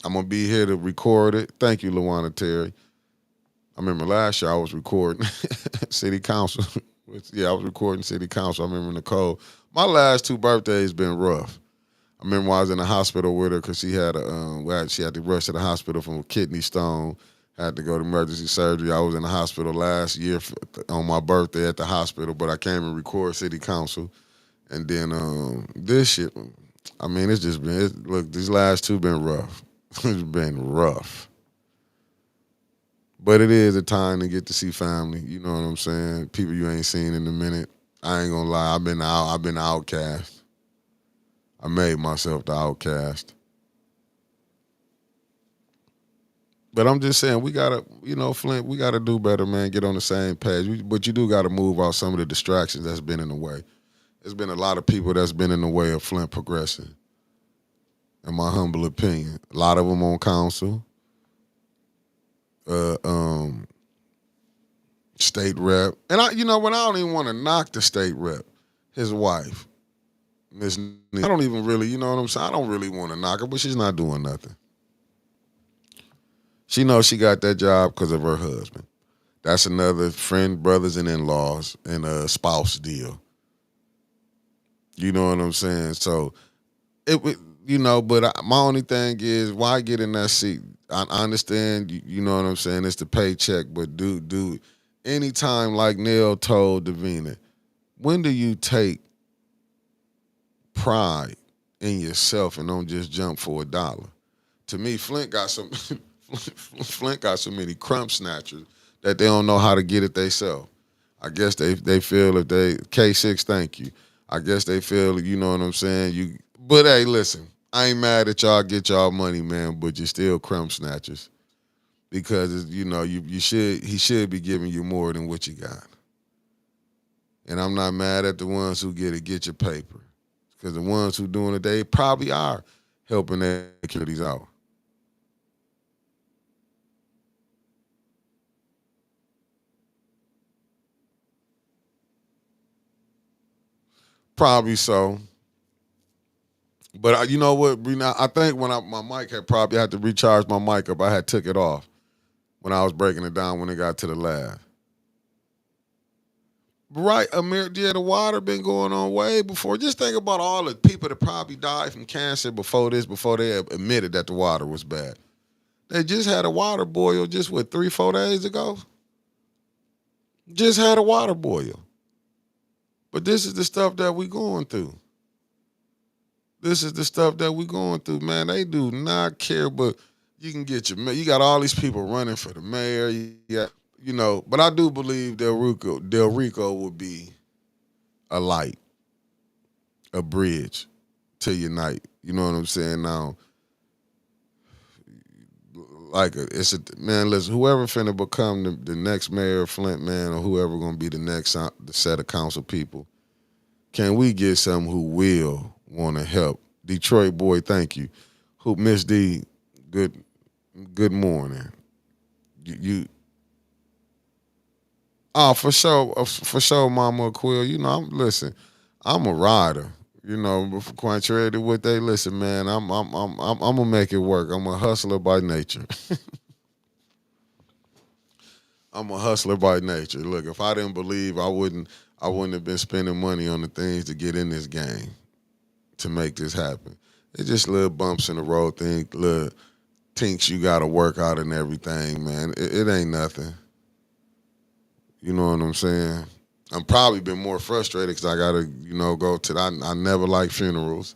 I'm gonna be here to record it. Thank you, Luana Terry. I remember last year I was recording city council. Yeah, I was recording city council. I remember Nicole. My last two birthdays been rough. I remember when I was in the hospital with her because she had she had to rush to the hospital from a kidney stone. Had to go to emergency surgery. I was in the hospital last year on my birthday at the hospital, but I came and record city council. And then this shit, I mean, it's just been look. These last two been rough. It's been rough. But it is a time to get to see family. You know what I'm saying? People you ain't seen in a minute. I ain't gonna lie. I've been the outcast. I made myself the outcast. But I'm just saying we gotta, Flint. We gotta do better, man. Get on the same page. But you do gotta move out some of the distractions that's been in the way. There's been a lot of people that's been in the way of Flint progressing. In my humble opinion, a lot of them on council, uh, um, state rep, and when I don't even want to knock the state rep, his wife, Miss. I don't even really, you know what I'm saying. I don't really want to knock her, but she's not doing nothing. She knows she got that job because of her husband. That's another friend, brothers, and in-laws, and a spouse deal. You know what I'm saying? So but my only thing is why get in that seat? I understand, you know what I'm saying. It's the paycheck, but dude, anytime like Neil told Davina, when do you take pride in yourself and don't just jump for a dollar? To me, Flint got some Flint got so many crumb snatchers that they don't know how to get it themselves. I guess they feel if they K6, thank you. I guess they feel, you know what I'm saying. But hey, listen, I ain't mad at y'all get y'all money, man, but you're still crumb snatchers because you should he should be giving you more than what you got. And I'm not mad at the ones who get your paper because the ones who doing it, they probably are helping their communities out. Probably so. But you know what, Brina? I think when my mic had probably had to recharge my mic up, I had took it off when I was breaking it down when it got to the lab. Right, Amir, yeah, the water been going on way before. Just think about all the people that probably died from cancer before this, before they admitted that the water was bad. They just had a water boil just what 3, 4 days ago. Just had a water boil. But this is the stuff that we going through. This is the stuff that we going through, man. They do not care, but you can get you got all these people running for the mayor. But I do believe Del Rico would be a light, a bridge to unite. You know what I'm saying? Now, it's a man. Listen, whoever finna become the next mayor of Flint, man, or whoever gonna be the next the set of council people, can we get some who will want to help? Detroit boy, thank you. Who Miss D, good morning. You oh for sure, Mama Quill. Listen, I'm a rider. But contrary to what they listen, man, I'm gonna make it work. I'm a hustler by nature. I'm a hustler by nature. Look, if I didn't believe, I wouldn't have been spending money on the things to get in this game to make this happen. It's just little bumps in the road, little tinks you got to work out and everything, man. It ain't nothing. You know what I'm saying? I'm probably been more frustrated because I gotta, go to. I never like funerals.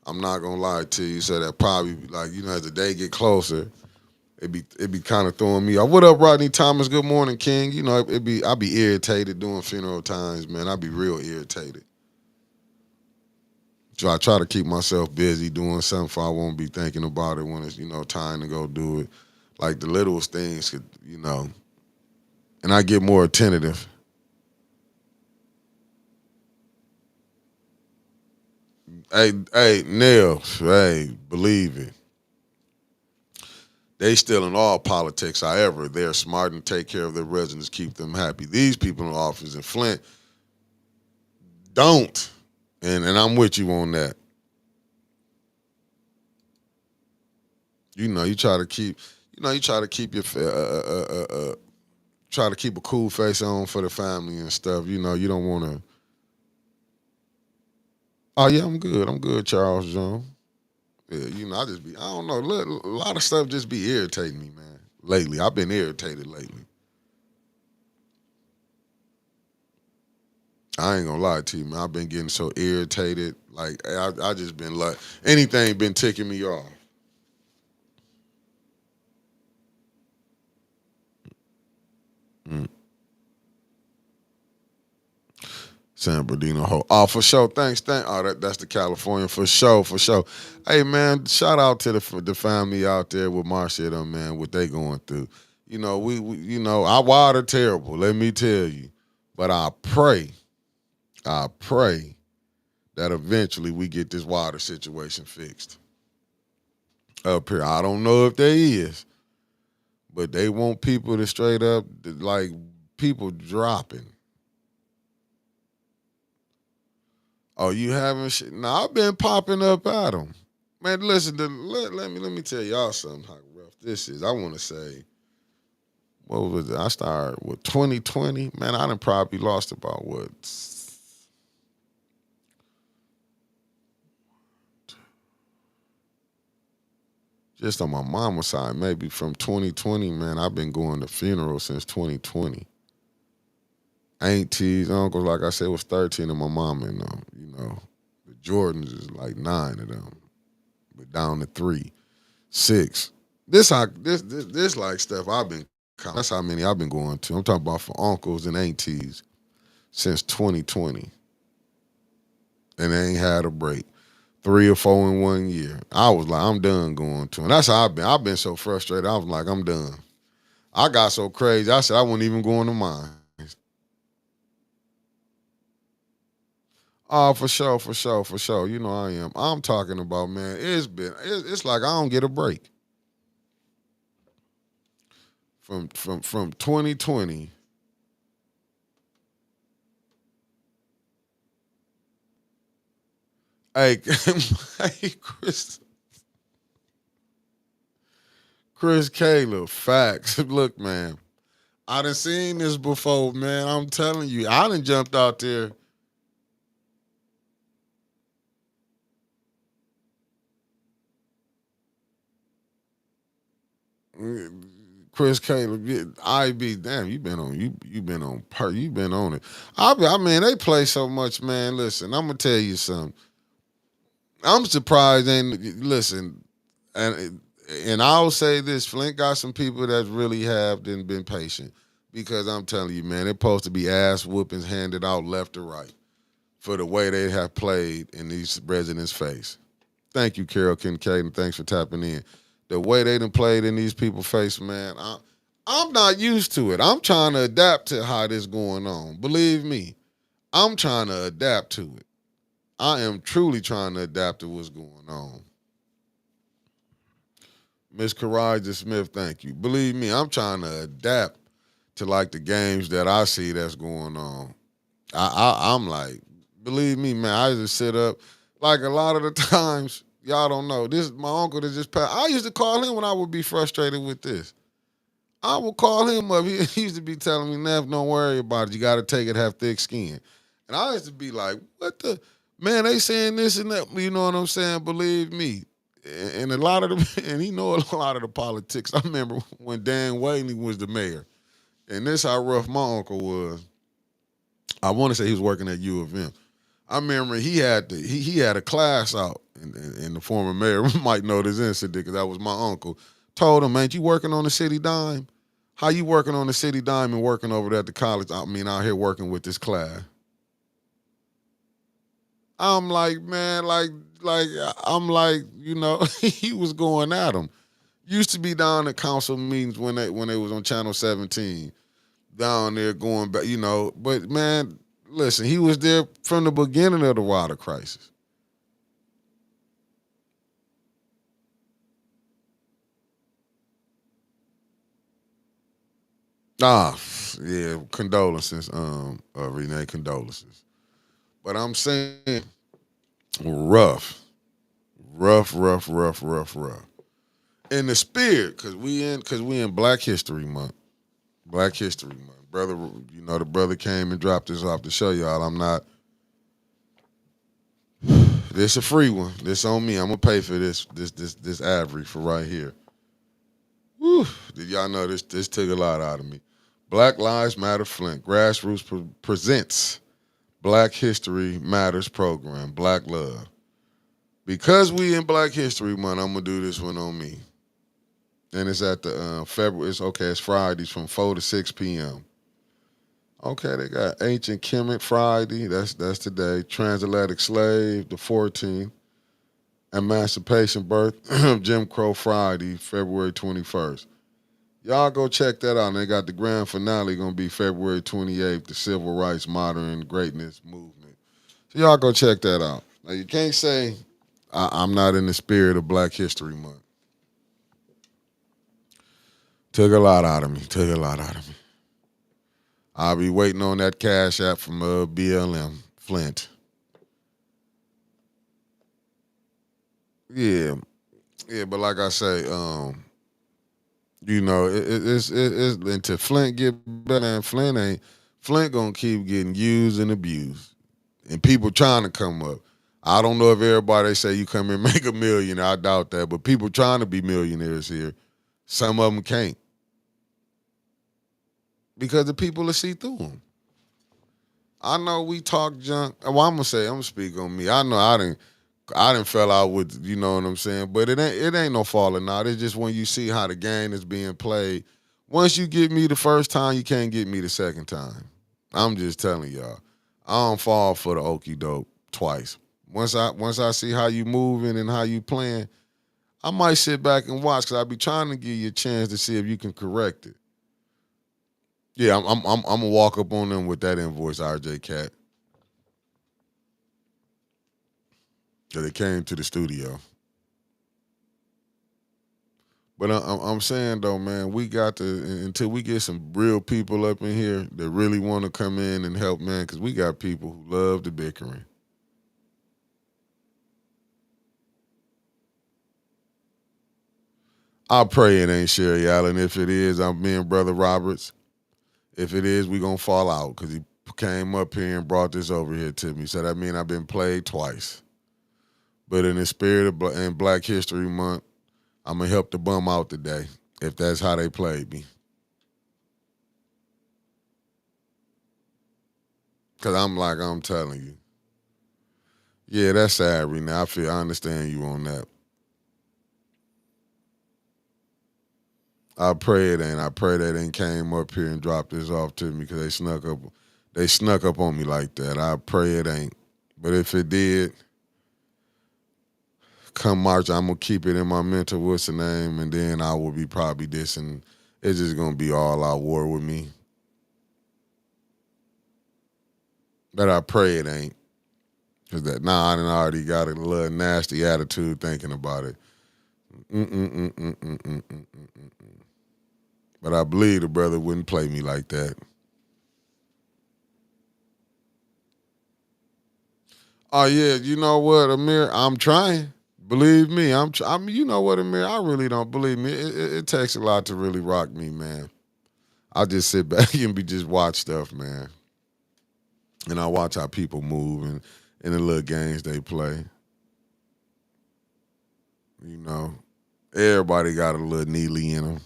I'm not gonna lie to you. So that probably like, as the day get closer, it be kind of throwing me off. What up, Rodney Thomas? Good morning, King. I be irritated doing funeral times, man. I be real irritated. So I try to keep myself busy doing something so I won't be thinking about it when it's, time to go do it. Like the littlest things could. And I get more attentive. Hey, Neil, hey, believe it. They still in all politics. However, they're smart and take care of their residents, keep them happy. These people in office in Flint don't. And I'm with you on that. You try to keep, you try to keep your, try to keep a cool face on for the family and stuff. You don't want to. Oh yeah, I'm good. I'm good, Charles Jones. Yeah, I don't know. A lot of stuff just be irritating me, man. Lately, I've been irritated lately. I ain't gonna lie to you, man. I've been getting so irritated. Like I just been like anything been ticking me off. Mm. San Bernardino Ho. Oh, for sure. Thanks. Oh, that's the California for sure. For sure. Hey, man. Shout out to the family out there with Marcia, them man. What they going through. Our water terrible. Let me tell you. But I pray that eventually we get this water situation fixed up here. I don't know if there is, but they want people to straight up like people dropping. Oh, you haven't? Now I've been popping up at them. Man, listen. Let me tell y'all something. How rough this is. I want to say, what was it? I started with 2020. Man, I done probably lost about what, just on my mama's side, maybe from 2020. Man, I've been going to funerals since 2020. Aunties, uncles, like I said, was 13 of my mama and them. The Jordans is like 9 of them, but down to 3, 6. This like stuff I've been. That's how many I've been going to. I'm talking about for uncles and aunties since 2020, and they ain't had a break. 3 or 4 in 1 year. I was like, I'm done going to. And that's how I've been. I've been so frustrated. I was like, I'm done. I got so crazy. I said I wasn't even going to mine. Oh, for sure, for sure, for sure. You know I am. I'm talking about, man. It's like I don't get a break from 2020. Hey, hey, Chris Caleb, facts. Look, man, I done seen this before, man. I'm telling you, I done jumped out there. Chris Caleb, IB, damn, you been on you been on it. I mean, they play so much, man. Listen, I'm gonna tell you something. I'm surprised. And listen, and I'll say this: Flint got some people that really have been patient because I'm telling you, man, they're supposed to be ass whoopings handed out left or right for the way they have played in these residents' face. Thank you, Carol Kincaid, and thanks for tapping in. The way they done played in these people's face, man, I'm not used to it. I'm trying to adapt to how this going on. Believe me, I'm trying to adapt to it. I am truly trying to adapt to what's going on. Miss Karaja Smith, thank you. Believe me, I'm trying to adapt to like the games that I see that's going on. I'm like, believe me, man, I just sit up. Like a lot of the times, y'all don't know. This my uncle that just passed. I used to call him when I would be frustrated with this. I would call him up. He used to be telling me, Nev, don't worry about it. You got to take it, have thick skin. And I used to be like, what the? Man, they saying this and that. You know what I'm saying? Believe me. And a lot of the, and he know a lot of the politics. I remember when Dan Whaley was the mayor. And this how rough my uncle was. I want to say he was working at U of M. I remember he had a class out, and the former mayor might know this incident because that was my uncle. Told him, "Ain't you working on the city dime? How you working on the city dime and working over there at the college? I mean, out here working with this class." I'm like, man, like I'm like, he was going at him. Used to be down at council meetings when they was on Channel 17, down there going back, But man, listen, he was there from the beginning of the water crisis. Ah, yeah, condolences, Renee, condolences. But I'm saying rough, rough, rough, rough, rough, rough. In the spirit, cause we in Black History Month. Black History Month. Brother, the brother came and dropped this off to show y'all I'm not this a free one. This on me. I'm gonna pay for this average for right here. Whew. Did y'all know this took a lot out of me? Black Lives Matter Flint. Grassroots presents Black History Matters program. Black Love. Because we in Black History Month, I'm gonna do this one on me. And it's at the February. It's okay. It's Fridays from 4 to 6 p.m. Okay, they got Ancient Kemet Friday. That's today. Transatlantic Slave, the 14th. Emancipation Birth, Jim Crow Friday, February 21st. Y'all go check that out. And they got the grand finale gonna be February 28th, the Civil Rights Modern Greatness Movement. So y'all go check that out. Now you can't say I'm not in the spirit of Black History Month. Took a lot out of me. Took a lot out of me. I'll be waiting on that cash app from BLM Flint. Yeah, yeah, but like I say, it's until Flint get better. Man, Flint gonna keep getting used and abused, and people trying to come up. I don't know if everybody say you come here and make a million. I doubt that, but people trying to be millionaires here, some of them can't because the people will see through them. I know we talk junk. Well, I'm gonna speak on me. I know I didn't fell out with, you know what I'm saying? But it ain't no falling out. It's just when you see how the game is being played. Once you get me the first time, you can't get me the second time. I'm just telling y'all. I don't fall for the okey doke twice. Once I see how you moving and how you playing, I might sit back and watch because I be trying to give you a chance to see if you can correct it. Yeah, I'm gonna walk up on them with that invoice, RJ Cat. Cause they came to the studio. But I'm saying though, man, we got to until we get some real people up in here that really want to come in and help, man, because we got people who love the bickering. I pray it ain't Sherry Allen. If it is, I'm me and Brother Roberts. If it is, we gonna fall out because he came up here and brought this over here to me. So that mean I've been played twice. But in the spirit of in Black History Month, I'm gonna help the bum out today if that's how they played me. Cause I'm telling you. Yeah, that's sad, Rena. I understand you on that. I pray it ain't. I pray they ain't came up here and dropped this off to me because they snuck up on me like that. I pray it ain't. But if it did, come March, I'm gonna keep it in my mental. What's the name? And then I will be probably dissing. It's just gonna be all out war with me. But I pray it ain't. Cause I done already got a little nasty attitude thinking about it. Mm-mm-mm-mm-mm-mm-mm. But I believe the brother wouldn't play me like that. Oh yeah, you know what, Amir? I'm trying. Believe me, I'm. You know what, Amir? I really don't believe me. It takes a lot to really rock me, man. I just sit back and just watch stuff, man, and I watch how people move and the little games they play. You know, everybody got a little neely in them.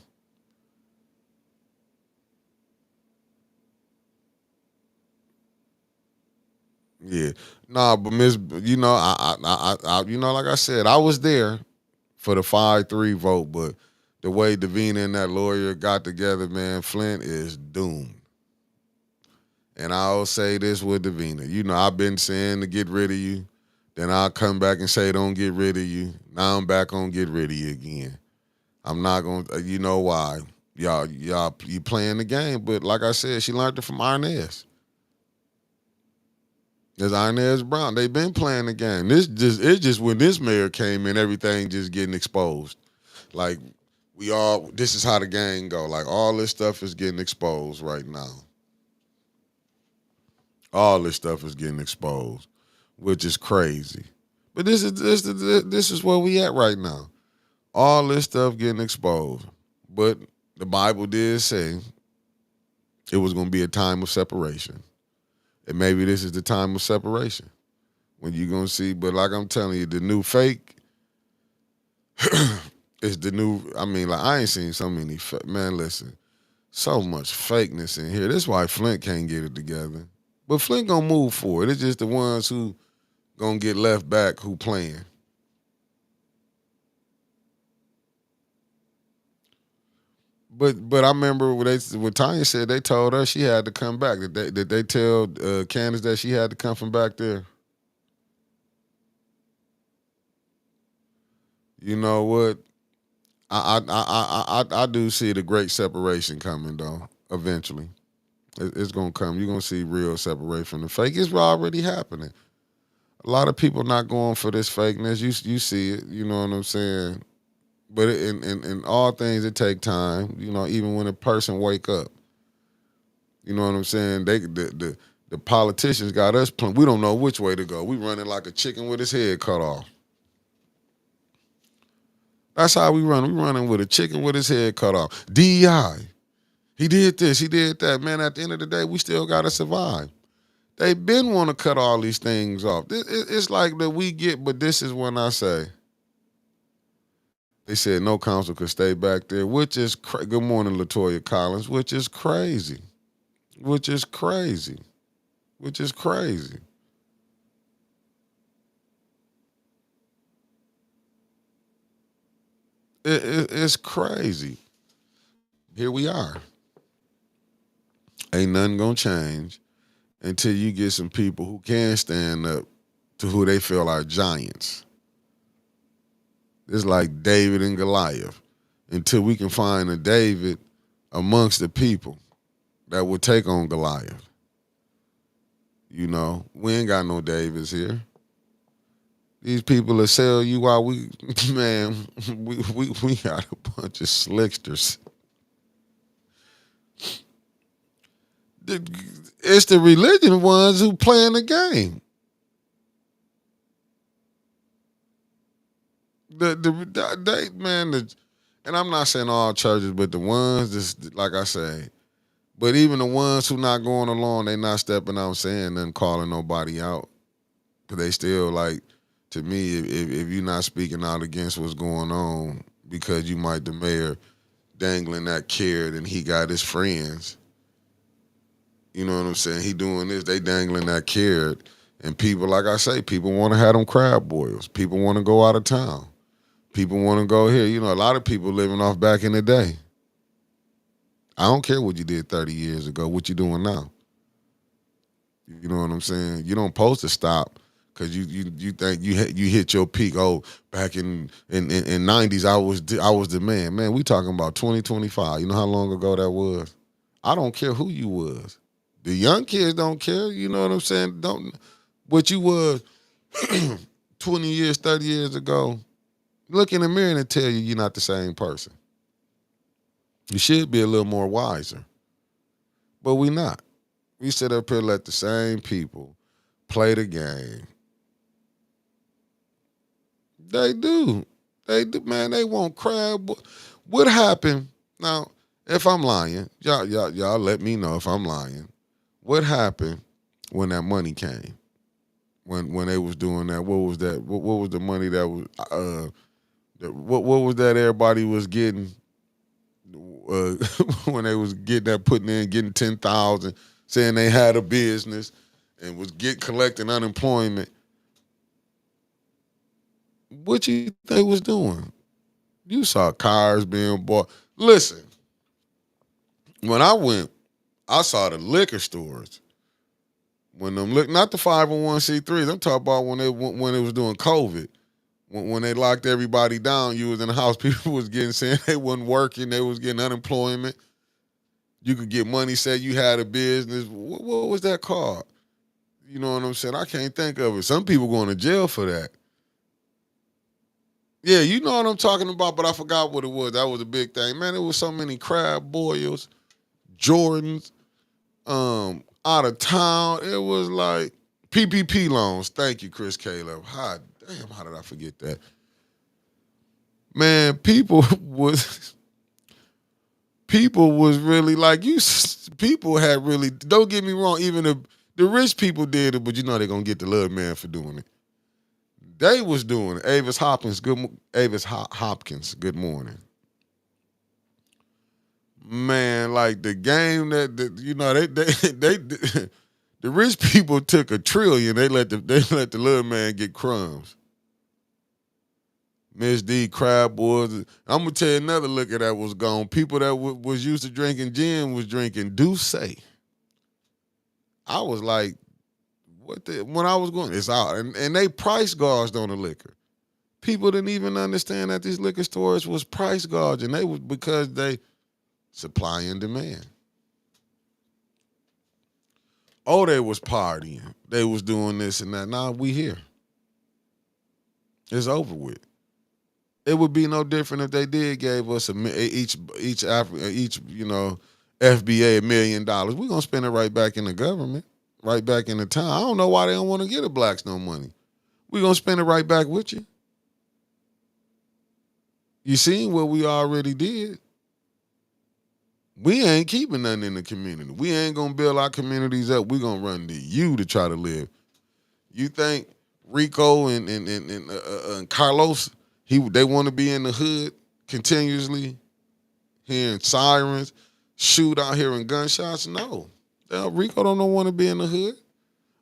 Yeah, nah, but Miss, like I said, I was there for the 5-3 vote, but the way Davina and that lawyer got together, man, Flint is doomed. And I'll say this with Davina. You know, I've been saying to get rid of you. Then I'll come back and say don't get rid of you. Now I'm back on get rid of you again. I'm not going to, you know why. You playing the game. But like I said, she learned it from Arnez. There's Arnez Brown. They've been playing the game. It's just when this mayor came in, everything just getting exposed. Like this is how the game go. Like all this stuff is getting exposed right now. All this stuff is getting exposed, which is crazy. But this is where we at right now. All this stuff getting exposed. But the Bible did say it was going to be a time of separation. And maybe this is the time of separation when you're going to see. But like I'm telling you, the new fake is the new. I mean, like I ain't seen so many. Man, listen, so much fakeness in here. That's why Flint can't get it together. But Flint going to move forward. It's just the ones who going to get left back who playing. But I remember what Tanya said. They told her she had to come back. Did they tell Candace that she had to come from back there? You know what? I do see the great separation coming though. Eventually, it's gonna come. You're gonna see real separation from the fake. It's already happening. A lot of people not going for this fakeness. You see it. You know what I'm saying? But in all things, it take time. You know, even when a person wake up. You know what I'm saying? The politicians got us. We don't know which way to go. We running like a chicken with his head cut off. That's how we run. We running with a chicken with his head cut off. DEI. He did this. He did that. Man, at the end of the day, we still got to survive. They been want to cut all these things off. It's like that we get, but this is when I say, they said no council could stay back there, which is good morning, Latoya Collins, which is crazy. Which is crazy. Which is crazy. It's crazy. Here we are. Ain't nothing gonna change until you get some people who can stand up to who they feel are giants. It's like David and Goliath. Until we can find a David amongst the people that would take on Goliath. You know, we ain't got no Davids here. These people that sell you while man, we got a bunch of slicksters. It's the religion ones who playing the game. And I'm not saying all churches, but the ones just like I say, but even the ones who not going along, they not stepping out saying nothing, calling nobody out, cause they still like. To me, if you're not speaking out against what's going on, because you might the mayor dangling that carrot and he got his friends. You know what I'm saying? He doing this, they dangling that carrot. And people, like I say, people want to have them crab boils. People want to go out of town. People want to go here. You know, a lot of people living off back in the day. I don't care what you did 30 years ago, what you doing now. You know what I'm saying? You don't supposed to stop because you think you hit your peak. Oh, back in 90s, I was the man. Man, we talking about 2025. You know how long ago that was? I don't care who you was. The young kids don't care. You know what I'm saying? Don't what you was 20 years, 30 years ago. Look in the mirror and tell you you're not the same person. You should be a little more wiser. But we not. We sit up here let the same people play the game. They do. They do, man. They want crab. What happened? Now, if I'm lying, y'all let me know if I'm lying. What happened when that money came? When they was doing that, what was that? What was the money that was? What was that everybody was getting? When they was getting 10,000, saying they had a business and was collecting unemployment. What you think they was doing? You saw cars being bought. Listen, when I went, I saw the liquor stores. When them not the 501c3s, I'm talking about when it was doing COVID. When they locked everybody down, you was in the house, people was saying they wasn't working, they was getting unemployment. You could get money, say you had a business. What was that called? You know what I'm saying? I can't think of it. Some people going to jail for that. Yeah, you know what I'm talking about, but I forgot what it was. That was a big thing. Man, there was so many crab boils, Jordans, out of town. It was like PPP loans. Thank you, Chris Caleb. How did I forget that? Man, people was really like you. People had really. Don't get me wrong. Even the rich people did it, but you know they're gonna get the little man for doing it. They was doing it. Avis Hopkins. Good morning. Man, like the game they the rich people took $1 trillion. They let the little man get crumbs. Miss D, crab boys. I'm gonna tell you another look at that was gone. People that was used to drinking gin was drinking Douce. I was like, when I was going, it's out. And they price gouged on the liquor. People didn't even understand that these liquor stores was price gouging. They was because they supply and demand. Oh, they was partying. They was doing this and that. Now we here. It's over with. It would be no different if they did gave us each FBA $1 million. We're gonna spend it right back in the government, right back in the town. I don't know why they don't want to give the blacks no money. We're gonna spend it right back with you. You seen what we already did. We ain't keeping nothing in the community. We ain't gonna build our communities up. We're gonna run to you to try to live. You think Rico and Carlos, they want to be in the hood continuously, hearing sirens, shoot out, hearing gunshots? No. Rico don't want to be in the hood.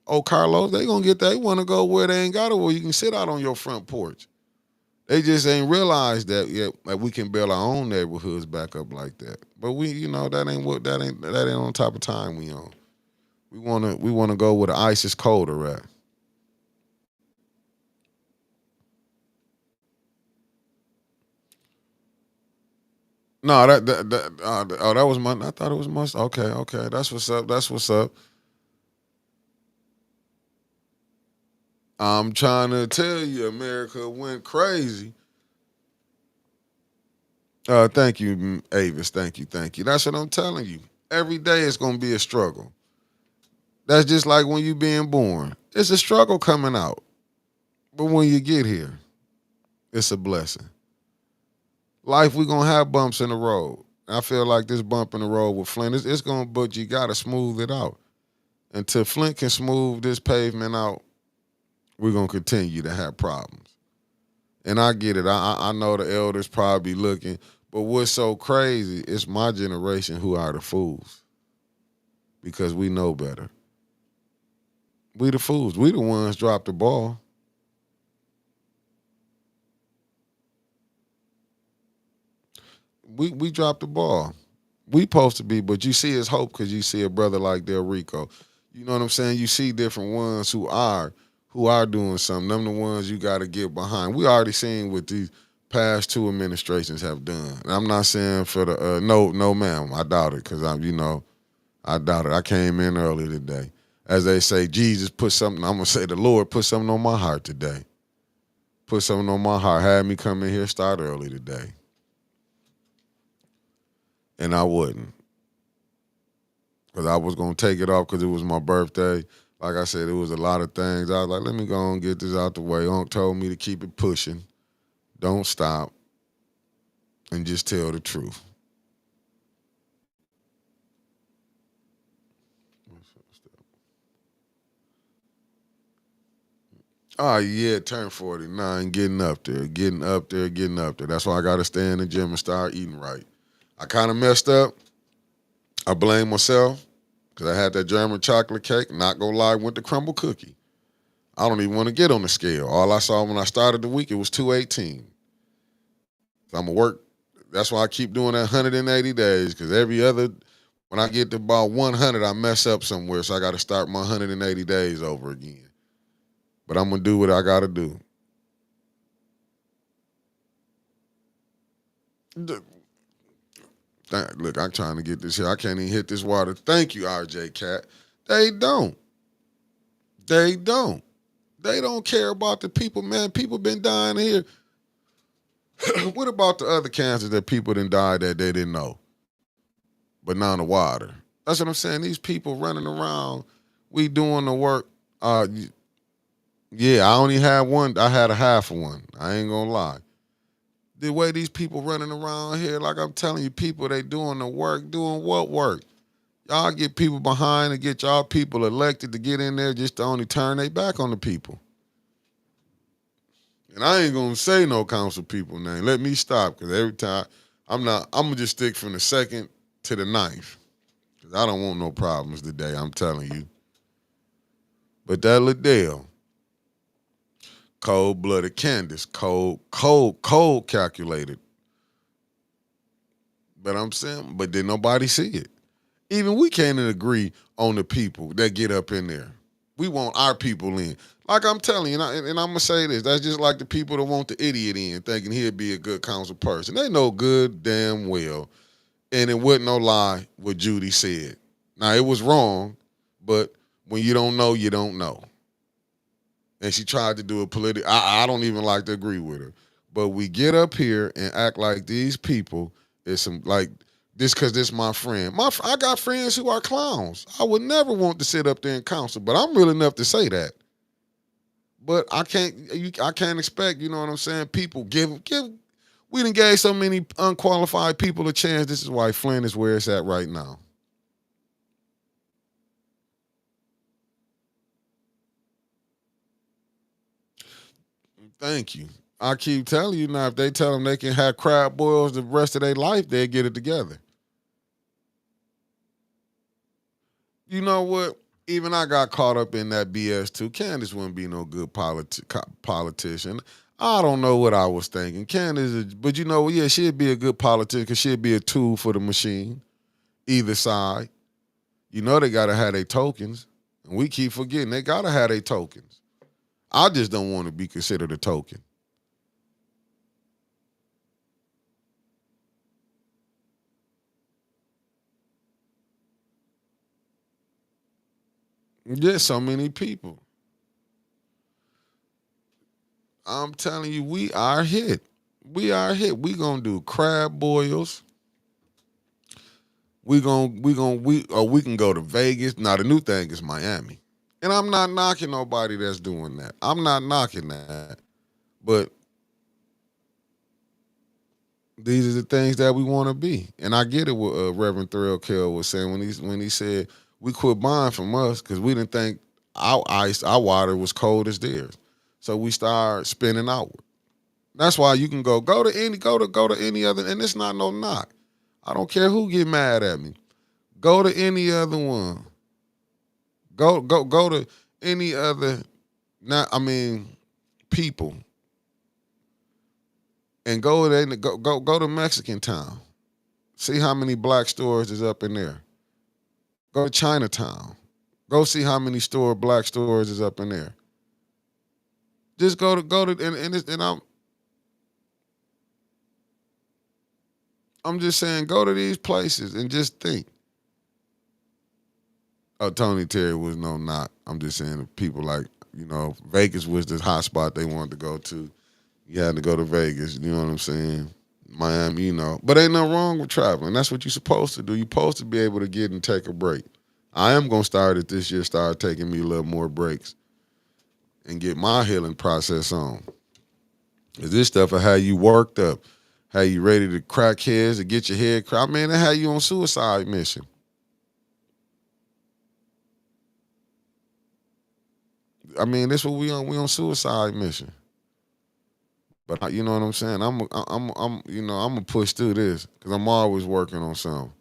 Oh, Carlos, they gonna get that. They want to go where they ain't got it, where you can sit out on your front porch. They just ain't realized that yet. Like we can build our own neighborhoods back up like that. But that ain't on top of time we on. We wanna go where the ice is colder at. No, that was my. I thought it was my. Okay, okay, that's what's up. That's what's up. I'm trying to tell you, America went crazy. Thank you, Avis. Thank you, thank you. That's what I'm telling you. Every day it's gonna be a struggle. That's just like when you being born. It's a struggle coming out, but when you get here, it's a blessing. Life, we gonna have bumps in the road. I feel like this bump in the road with Flint, it's gonna, but you gotta smooth it out. Until Flint can smooth this pavement out, we're gonna continue to have problems. And I get it. I know the elders probably looking, but what's so crazy? It's my generation who are the fools because we know better. We the fools. We the ones dropped the ball. We dropped the ball. We supposed to be, but you see his hope because you see a brother like Del Rico. You know what I'm saying? You see different ones who are doing something. Them the ones you got to get behind. We already seen what these past two administrations have done. And I'm not saying for the no ma'am. I doubt it because I doubt it. I came in early today. As they say, Jesus put something. I'm gonna say the Lord put something on my heart today. Put something on my heart. Had me come in here start early today, and I wouldn't. Because I was going to take it off because it was my birthday. Like I said, it was a lot of things. I was like, let me go and get this out the way. Unc told me to keep it pushing. Don't stop. And just tell the truth. Oh, yeah, turn 49, getting up there, getting up there, getting up there. That's why I got to stay in the gym and start eating right. I kind of messed up. I blame myself because I had that German chocolate cake. Not going to lie, went to crumble cookie. I don't even want to get on the scale. All I saw when I started the week, it was 218. So I'm going to work. That's why I keep doing that 180 days because when I get to about 100, I mess up somewhere. So I got to start my 180 days over again. But I'm going to do what I got to do. Look, I'm trying to get this here. I can't even hit this water. Thank you, RJ Cat. They don't. They don't. They don't care about the people, man. People been dying here. What about the other cancers that people didn't die that they didn't know? But now the water. That's what I'm saying. These people running around, we doing the work. Yeah, I only had one. I had a half of one. I ain't gonna lie. The way these people running around here, like I'm telling you, people, they doing the work. Doing what work? Y'all get people behind and get y'all people elected to get in there just to only turn their back on the people. And I ain't gonna say no council people name. Let me stop because every time I'm gonna just stick from the second to the ninth. Cause I don't want no problems today, I'm telling you. But that Liddell, cold-blooded Candace, cold calculated. But I'm saying, but did nobody see it? Even we can't agree on the people that get up in there. We want our people in. Like I'm telling you, and I'm gonna say this. That's just like the people that want the idiot in, thinking he'd be a good council person. They know good damn well, and it wasn't no lie what Judy said. Now it was wrong, but when you don't know, you don't know. And she tried to do a political. I don't even like to agree with her, but we get up here and act like these people is some like this because this my friend. I got friends who are clowns. I would never want to sit up there and counsel, but I'm real enough to say that. But I can't expect. You know what I'm saying? People give. We done gave so many unqualified people a chance. This is why Flint is where it's at right now. Thank you. I keep telling you now, if they tell them they can have crab boils the rest of their life, they'll get it together. You know what? Even I got caught up in that BS too. Candace wouldn't be no good politician. I don't know what I was thinking. But you know, what? Yeah, she'd be a good politician because she'd be a tool for the machine, either side. You know, they got to have their tokens. And we keep forgetting they got to have their tokens. I just don't want to be considered a token. Yeah, so many people. I'm telling you, we are hit. We are hit. We gonna do crab boils. We can go to Vegas. Now the new thing is Miami. And I'm not knocking nobody that's doing that. I'm not knocking that. But these are the things that we want to be. And I get it what Reverend Thrill Kell was saying when he said we quit buying from us because we didn't think our water was cold as theirs. So we start spinning outward. That's why you can go to any other, and it's not no knock. I don't care who get mad at me. Go to any other one. Go to any other. Not I mean people, and go there. Go to Mexican Town. See how many black stores is up in there. Go to Chinatown. Go see how many black stores is up in there. Just go to and I'm just saying go to these places and just think. Oh, Tony Terry was no knock. I'm just saying people like Vegas was the hot spot they wanted to go to. You had to go to Vegas. You know what I'm saying? Miami, but ain't nothing wrong with traveling. That's what you're supposed to do. You're supposed to be able to get and take a break. I am gonna start it this year. Start taking me a little more breaks and get my healing process on. 'Cause this stuff will have you worked up, have you ready to crack heads and get your head cracked. Man, it have you on suicide mission. I mean, that's what we on. We on suicide mission. But you know what I'm saying. I'm gonna push through this because I'm always working on something.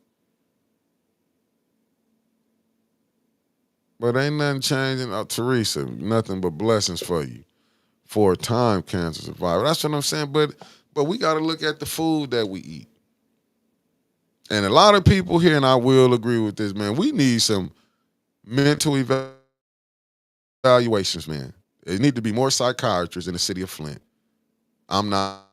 But ain't nothing changing. Teresa, nothing but blessings for you. For a time cancer survivor. That's what I'm saying. But we got to look at the food that we eat. And a lot of people here, and I will agree with this, man. We need some mental evaluations, man. There need to be more psychiatrists in the city of Flint. I'm not.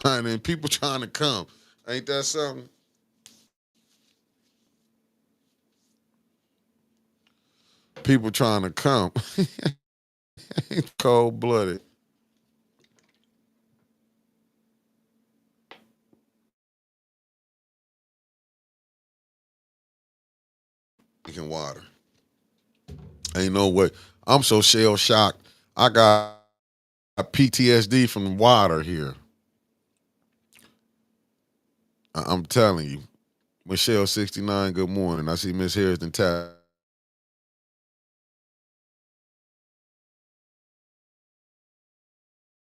And people trying to come. Ain't that something? People trying to come. Cold blooded. Drinking water. Ain't no way. I'm so shell shocked. I got PTSD from water here. I'm telling you. Michelle 69, good morning. I see Miss Harrison tap.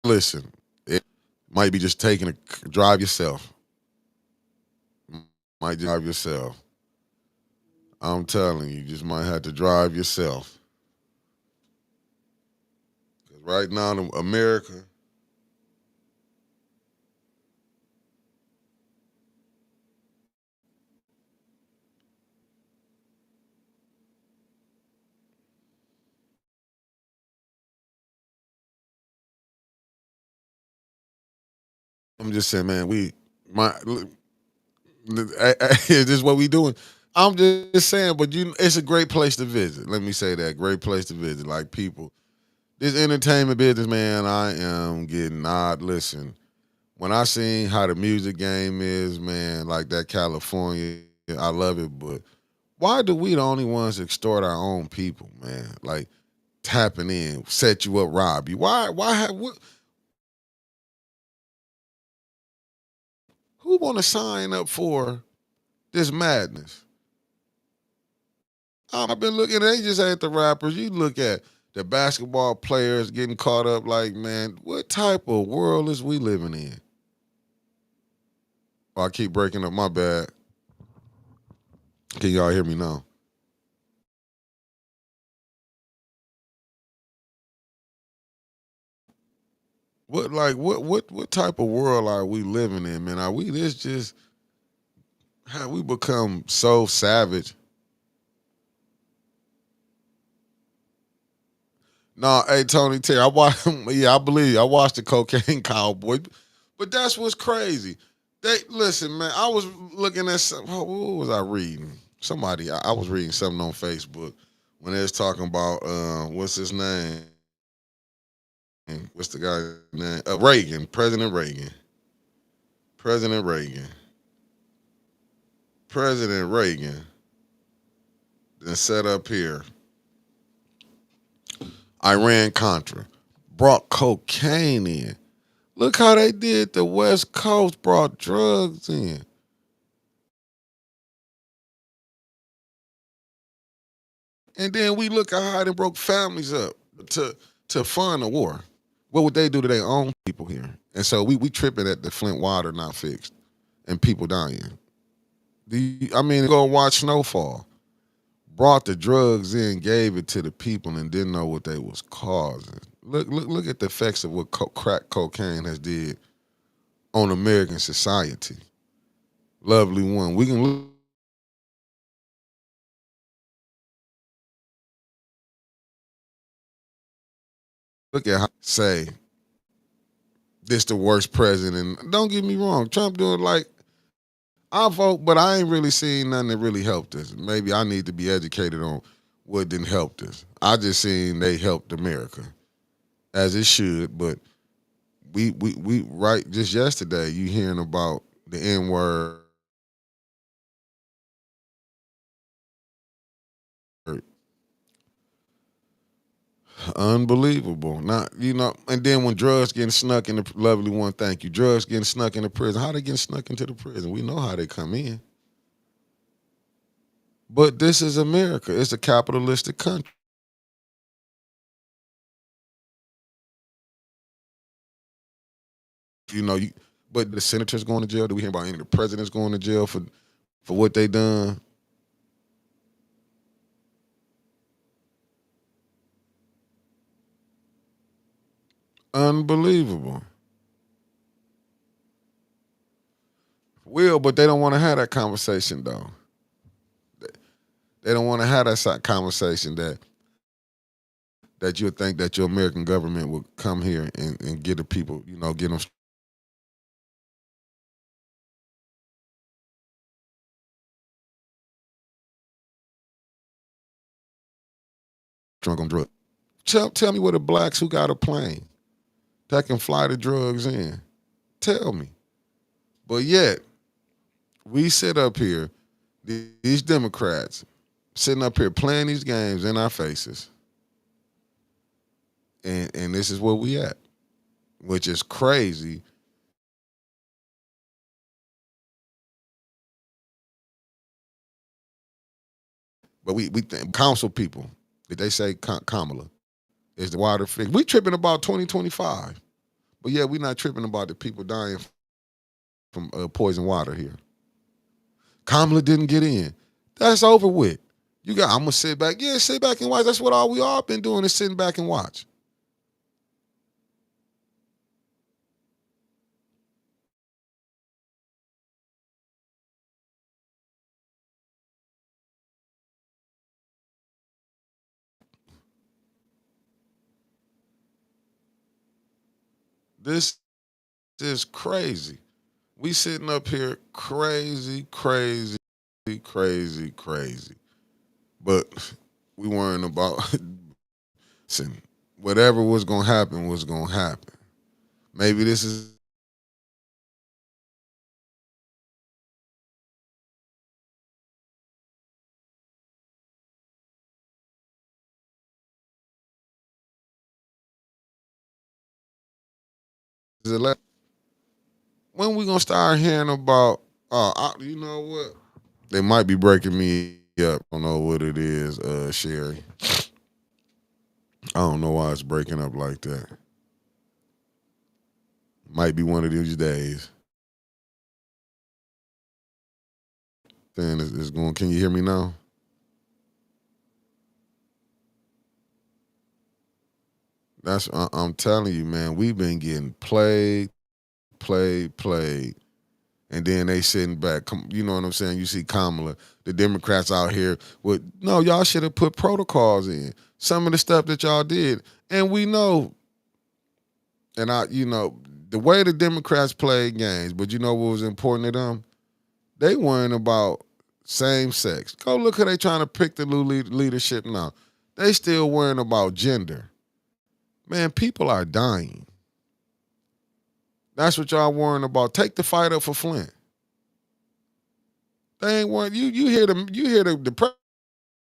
Listen, it might be just taking a drive yourself. Might just drive yourself. I'm telling you, just might have to drive yourself. 'Cause right now, in America, I'm just saying, man, is this what we doing? I'm just saying, but it's a great place to visit. Let me say that, great place to visit. Like people, this entertainment business, man, I am getting odd. Listen, when I seen how the music game is, man, like that California, I love it. But why do we the only ones extort our own people, man? Like tapping in, set you up, rob you. Who want to sign up for this madness? I've been looking. They just ain't the rappers. You look at the basketball players getting caught up. Like, man, what type of world is we living in? Oh, I keep breaking up. My bad. Can y'all hear me now? What type of world are we living in, man? Are we this just have we become so savage? No, hey Tony Terry, I watched. Yeah, I believe you. I watched the Cocaine Cowboy, but that's what's crazy. They listen, man. I was looking at some. What was I reading? Somebody. I was reading something on Facebook when they was talking about what's his name? What's the guy's name? Reagan, President Reagan, President Reagan, President Reagan. Then set up here, Iran Contra, brought cocaine in. Look how they did the West Coast, brought drugs in. And then we look at how they broke families up to to fund the war. What would they do to their own people here? And so we tripping at the Flint water not fixed and people dying. I mean, go watch Snowfall. Brought the drugs in, gave it to the people, and didn't know what they was causing. Look at the effects of what crack cocaine has did on American society. Lovely one. We can look at how say this the worst president. Don't get me wrong, Trump doing like I vote, but I ain't really seen nothing that really helped us. Maybe I need to be educated on what didn't help us. I just seen they helped America as it should, but we right just yesterday you hearing about the N word. Unbelievable. Not and then when drugs getting snuck in the lovely one, thank you. Drugs getting snuck into prison. How they getting snuck into the prison? We know how they come in. But this is America. It's a capitalistic country. You but the senators going to jail. Do we hear about any of the presidents going to jail for what they done? Unbelievable. Will, but they don't want to have that conversation though. They don't want to have that conversation that you'll think that your American government will come here and get the people, get them drunk on drugs. Tell me what the blacks who got a plane that can fly the drugs in. Tell me. But yet, we sit up here, these Democrats, sitting up here playing these games in our faces, and this is where we at, which is crazy. But we think council people, did they say Kamala is the water fix? We tripping about 2025, but yeah, we not tripping about the people dying from poison water here. Kamala didn't get in. That's over with. I'm gonna sit back. Yeah, sit back and watch. That's what we all been doing is sitting back and watch. This is crazy. We sitting up here crazy, crazy, crazy, crazy. But we weren't about listen, whatever was gonna happen was gonna happen. Maybe this is when we gonna start hearing about you know what? They might be breaking me up. I don't know what it is, Sherry. I don't know why it's breaking up like that. Might be one of these days. Then it's going. Can you hear me now? I'm telling you, man. We've been getting played, played, played, And then they sitting back. You know what I'm saying? You see Kamala, the Democrats out here with, no, y'all should have put protocols in. Some of the stuff that y'all did. And we know, and the way the Democrats played games, but you know what was important to them? They weren't about same sex. Go look how they trying to pick the new leadership now. They still worrying about gender. Man, people are dying. That's what y'all worrying about. Take the fight up for Flint. They ain't worrying. You hear the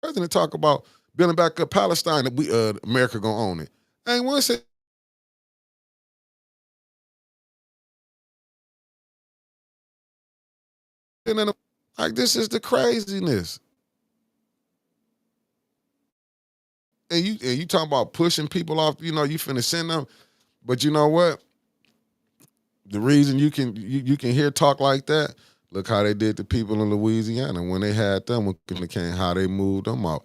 president talk about building back up Palestine, that we America gonna own it. Ain't one say like, this is the craziness. And you talking about pushing people off, you finna send them. But you know what? The reason you can hear talk like that, look how they did to people in Louisiana when they had them, when it came, how they moved them out.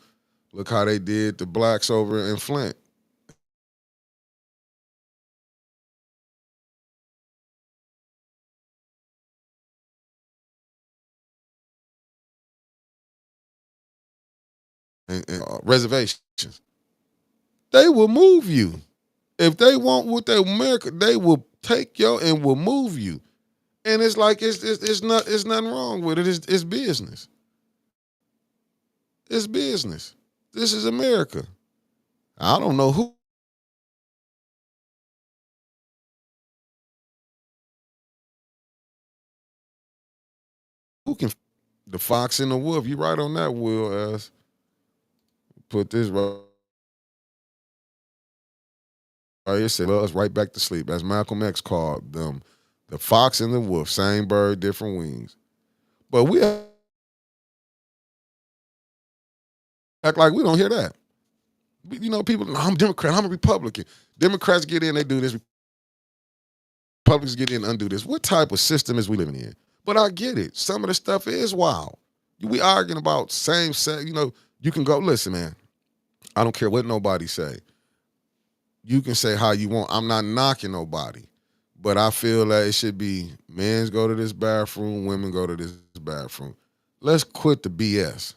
Look how they did the blacks over in Flint. And reservations. They will move you. If they want what they America, they will take you and will move you. And it's like it's nothing wrong with it. It's business. It's business. This is America. I don't know who can, the fox and the wolf. You right on that, Will. As put this right here, said us right back to sleep. As Malcolm X called them, the fox and the wolf, same bird, different wings. But we act like we don't hear that. People, "No, I'm Democrat, I'm a Republican." Democrats get in, they do this. Republicans get in, undo this. What type of system is we living in? But I get it. Some of the stuff is wild. We arguing about same sex. You can go, listen, man, I don't care what nobody say. You can say how you want. I'm not knocking nobody. But I feel that it should be men's go to this bathroom, women go to this bathroom. Let's quit the BS.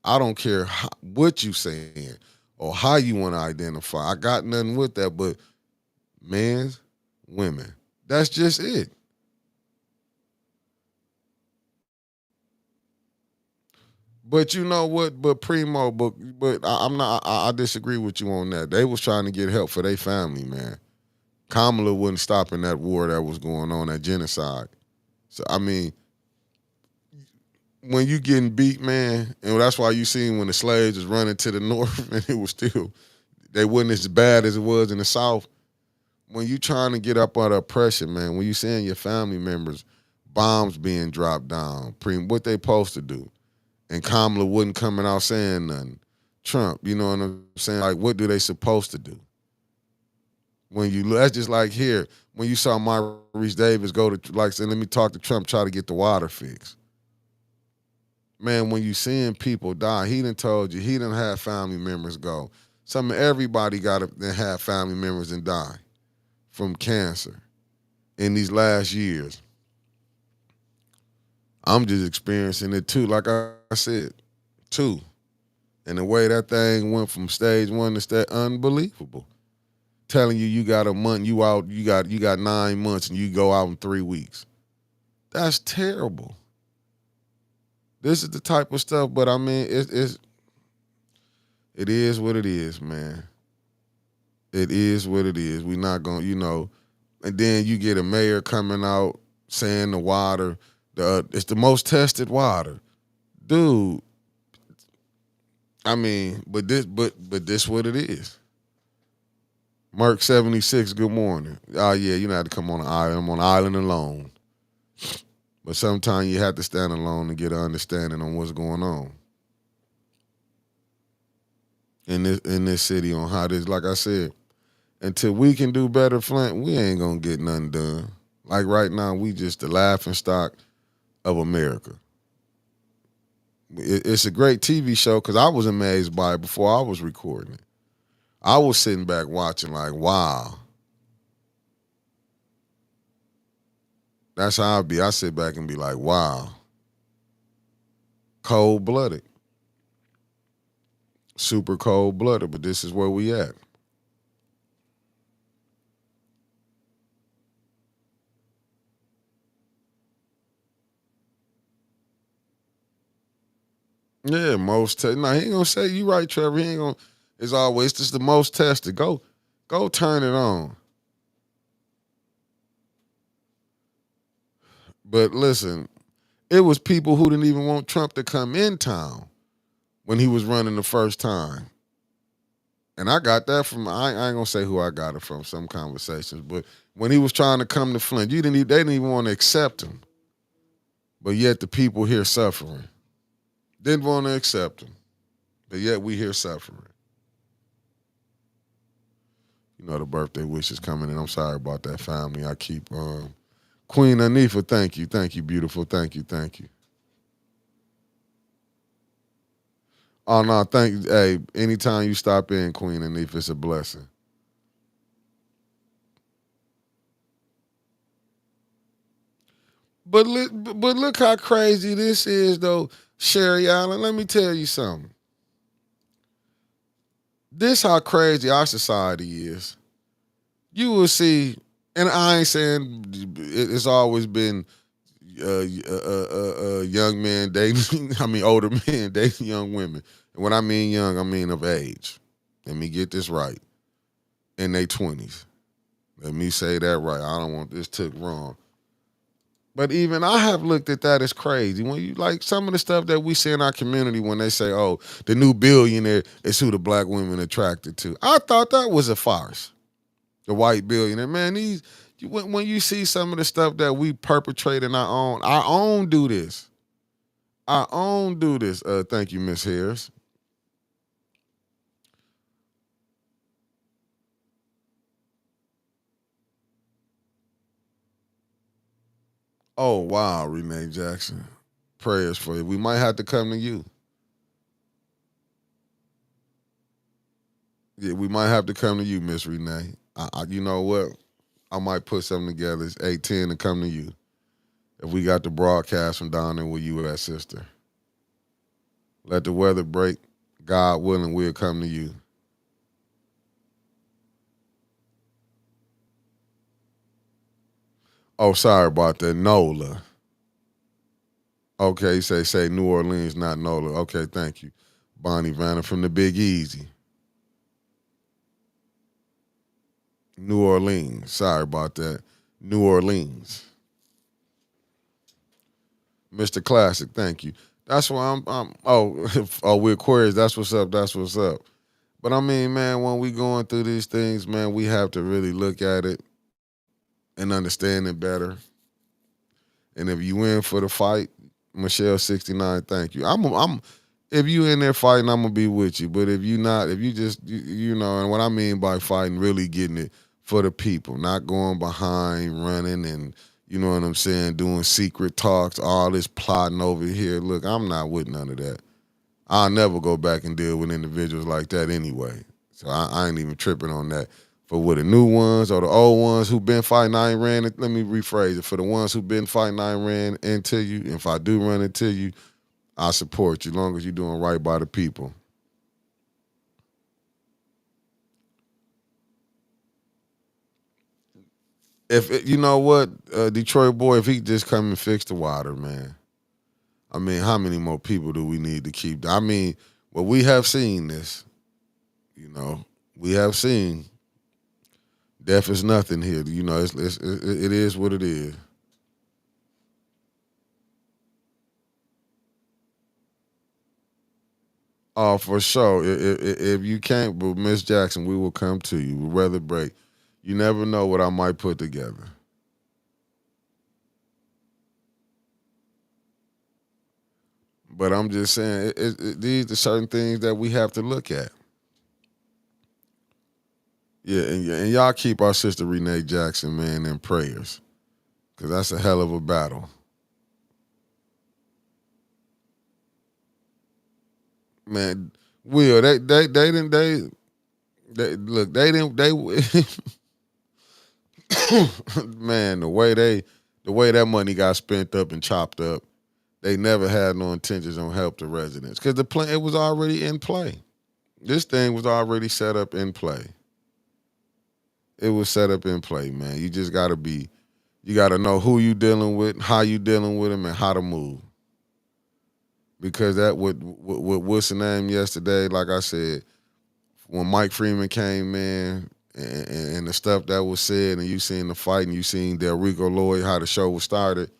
I don't care what you saying or how you want to identify. I got nothing with that, but men's, women. That's just it. But you know what? But Primo, but I'm not. I disagree with you on that. They was trying to get help for their family, man. Kamala wasn't stopping that war that was going on, that genocide. So I mean, when you getting beat, man, and that's why you seen when the slaves was running to the north, and it was still, they wasn't as bad as it was in the south. When you trying to get up under oppression, man, when you seeing your family members, bombs being dropped down, what they supposed to do? And Kamala wasn't coming out saying nothing. Trump, you know what I'm saying? Like, what do they supposed to do? That's just like here, when you saw Maurice Davis go to, like, say, let me talk to Trump, try to get the water fixed. Man, when you seeing people die, he done told you, he done had family members go. Everybody got to have family members and die from cancer in these last years. I'm just experiencing it too, like I said, too. And the way that thing went from stage one to stage, unbelievable. Telling you got a month, you out, you got 9 months, and you go out in 3 weeks. That's terrible. This is the type of stuff, but I mean, it is what it is, man. It is what it is. We not gonna, and then you get a mayor coming out saying the water, it's the most tested water, dude. I mean, but this what it is. Merc 76, good morning. Oh yeah, you know how to come on an island. I'm on an island alone. But sometimes you have to stand alone to get an understanding on what's going on in this city, on how this, like I said, until we can do better, Flint, we ain't gonna get nothing done. Like right now, we just the laughing stock of America. It's a great TV show because I was amazed by it before I was recording it. I was sitting back watching like, wow, That's how I be. I sit back and be like, wow, cold blooded, super cold blooded. But this is where we at. Yeah, most. No, he ain't gonna say you right, Trevor. He ain't gonna. It's always just the most tested. Go, turn it on. But listen, it was people who didn't even want Trump to come in town when he was running the first time. And I got that from I ain't gonna say who I got it from, some conversations, but when he was trying to come to Flint, they didn't even want to accept him. But yet the people here suffering. Didn't want to accept him. But yet we here suffering. You know the birthday wishes coming in. I'm sorry about that, family. I keep Queen Anifa, thank you, beautiful. Thank you. Oh no, thank you. Hey, anytime you stop in, Queen Anifa, it's a blessing. But look how crazy this is though, Sherry Allen. Let me tell you something. This how crazy our society is. You will see, and I ain't saying it's always been young men dating. I mean, older men dating young women. And when I mean young, I mean of age. Let me get this right. In their 20s. Let me say that right. I don't want this took wrong. But even I have looked at that as crazy. When you like some of the stuff that we see in our community when they say, oh, the new billionaire is who the black women attracted to. I thought that was a farce. The white billionaire. Man, when you see some of the stuff that we perpetrate in our own do this. Our own do this. Thank you, Miss Harris. Oh wow, Renee Jackson. Prayers for you. We might have to come to you. Yeah, we might have to come to you, Miss Renee. You know what? I might put something together. It's 8:10 to come to you. If we got the broadcast from down there where you at, sister. Let the weather break. God willing, we'll come to you. Oh, sorry about that. Nola. Okay, say New Orleans, not Nola. Okay, thank you. Bonnie Vanner from the Big Easy. New Orleans. Sorry about that. New Orleans. Mr. Classic, thank you. That's why I'm oh we're Aquarius, that's what's up, that's what's up. But I mean, man, when we going through these things, man, we have to really look at it and understand it better. And if you in for the fight, Michelle 69, thank you. I'm if you in there fighting, I'm gonna be with you. But if you not, if you just you know, and what I mean by fighting, really getting it for the people, not going behind, running, and you know what I'm saying, doing secret talks, all this plotting over here. Look, I'm not with none of that. I'll never go back and deal with individuals like that anyway. So I ain't even tripping on that. For what the new ones or the old ones who been fighting, I ain't ran it. Let me rephrase it. For the ones who been fighting, I ain't ran into you. If I do run into you, I support you as long as you're doing right by the people. If you know what, Detroit boy, if he just come and fix the water, man. I mean, how many more people do we need to keep? I mean, well, we have seen this. You know, we have seen death is nothing here. You know, it is what it is. Oh, for sure. If you can't, but Miss Jackson, we will come to you. We'd rather break. You never know what I might put together. But I'm just saying, these are certain things that we have to look at. Yeah, and y'all keep our sister Renee Jackson, man, in prayers. Because that's a hell of a battle. Man, Will, they didn't, they look, they didn't, they, man, the way that money got spent up and chopped up, they never had no intentions on help the residents because the plan it was already in play. This thing was already set up in play. It was set up in play, man. You just gotta be, you gotta know who you dealing with, how you dealing with them, and how to move. Because that what what's the name yesterday? Like I said, when Mike Freeman came in and the stuff that was said, and you seen the fight, and you seen Del Rico Lloyd how the show was started,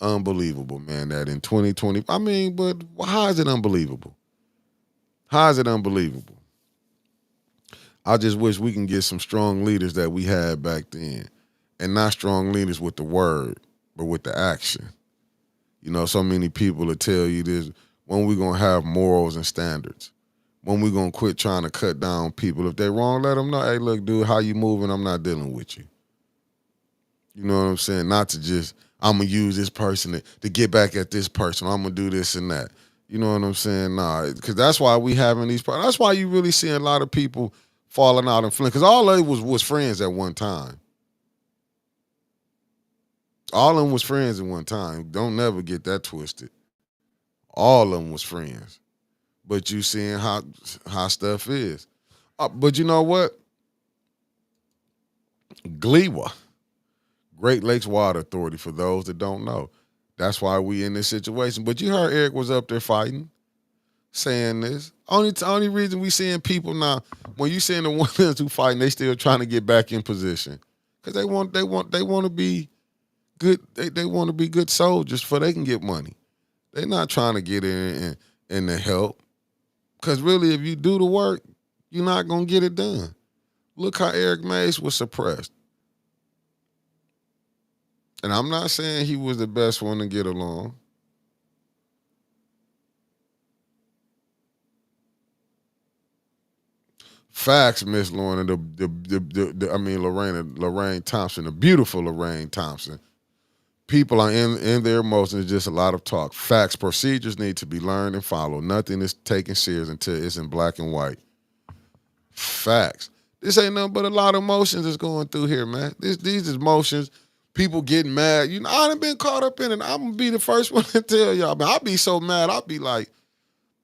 unbelievable, man. That in 2020, I mean, but how is it unbelievable? How is it unbelievable? I just wish we can get some strong leaders that we had back then, and not strong leaders with the word, but with the action. You know, so many people will tell you this: when we gonna have morals and standards? When we gonna quit trying to cut down people? If they wrong, let them know. Hey, look, dude, how you moving? I'm not dealing with you. You know what I'm saying? Not to just I'm gonna use this person to get back at this person. I'm gonna do this and that. You know what I'm saying? Nah, because that's why we having these. That's why you really see a lot of people falling out in Flint. Because all of it was friends at one time. All of them was friends at one time. Don't never get that twisted. All of them was friends. But you seeing how stuff is. But you know what? GLEWA, Great Lakes Water Authority, for those that don't know. That's why we in this situation. But you heard Eric was up there fighting, saying this. Only reason we seeing people now, when you seeing the ones who fighting, they still trying to get back in position. Because they want to be good, they want to be good soldiers for they can get money. They're not trying to get in to help. Because really, if you do the work, you're not going to get it done. Look how Eric Mays was suppressed. And I'm not saying he was the best one to get along. Facts, Miss Lorna, Lorraine Thompson, the beautiful Lorraine Thompson. People are in their emotions, just a lot of talk. Facts, procedures need to be learned and followed. Nothing is taken serious until it's in black and white. Facts. This ain't nothing but a lot of emotions that's going through here, man. These emotions, people getting mad. You know, I done been caught up in it. I'm gonna be the first one to tell y'all, man. I'll be so mad. I'll be like,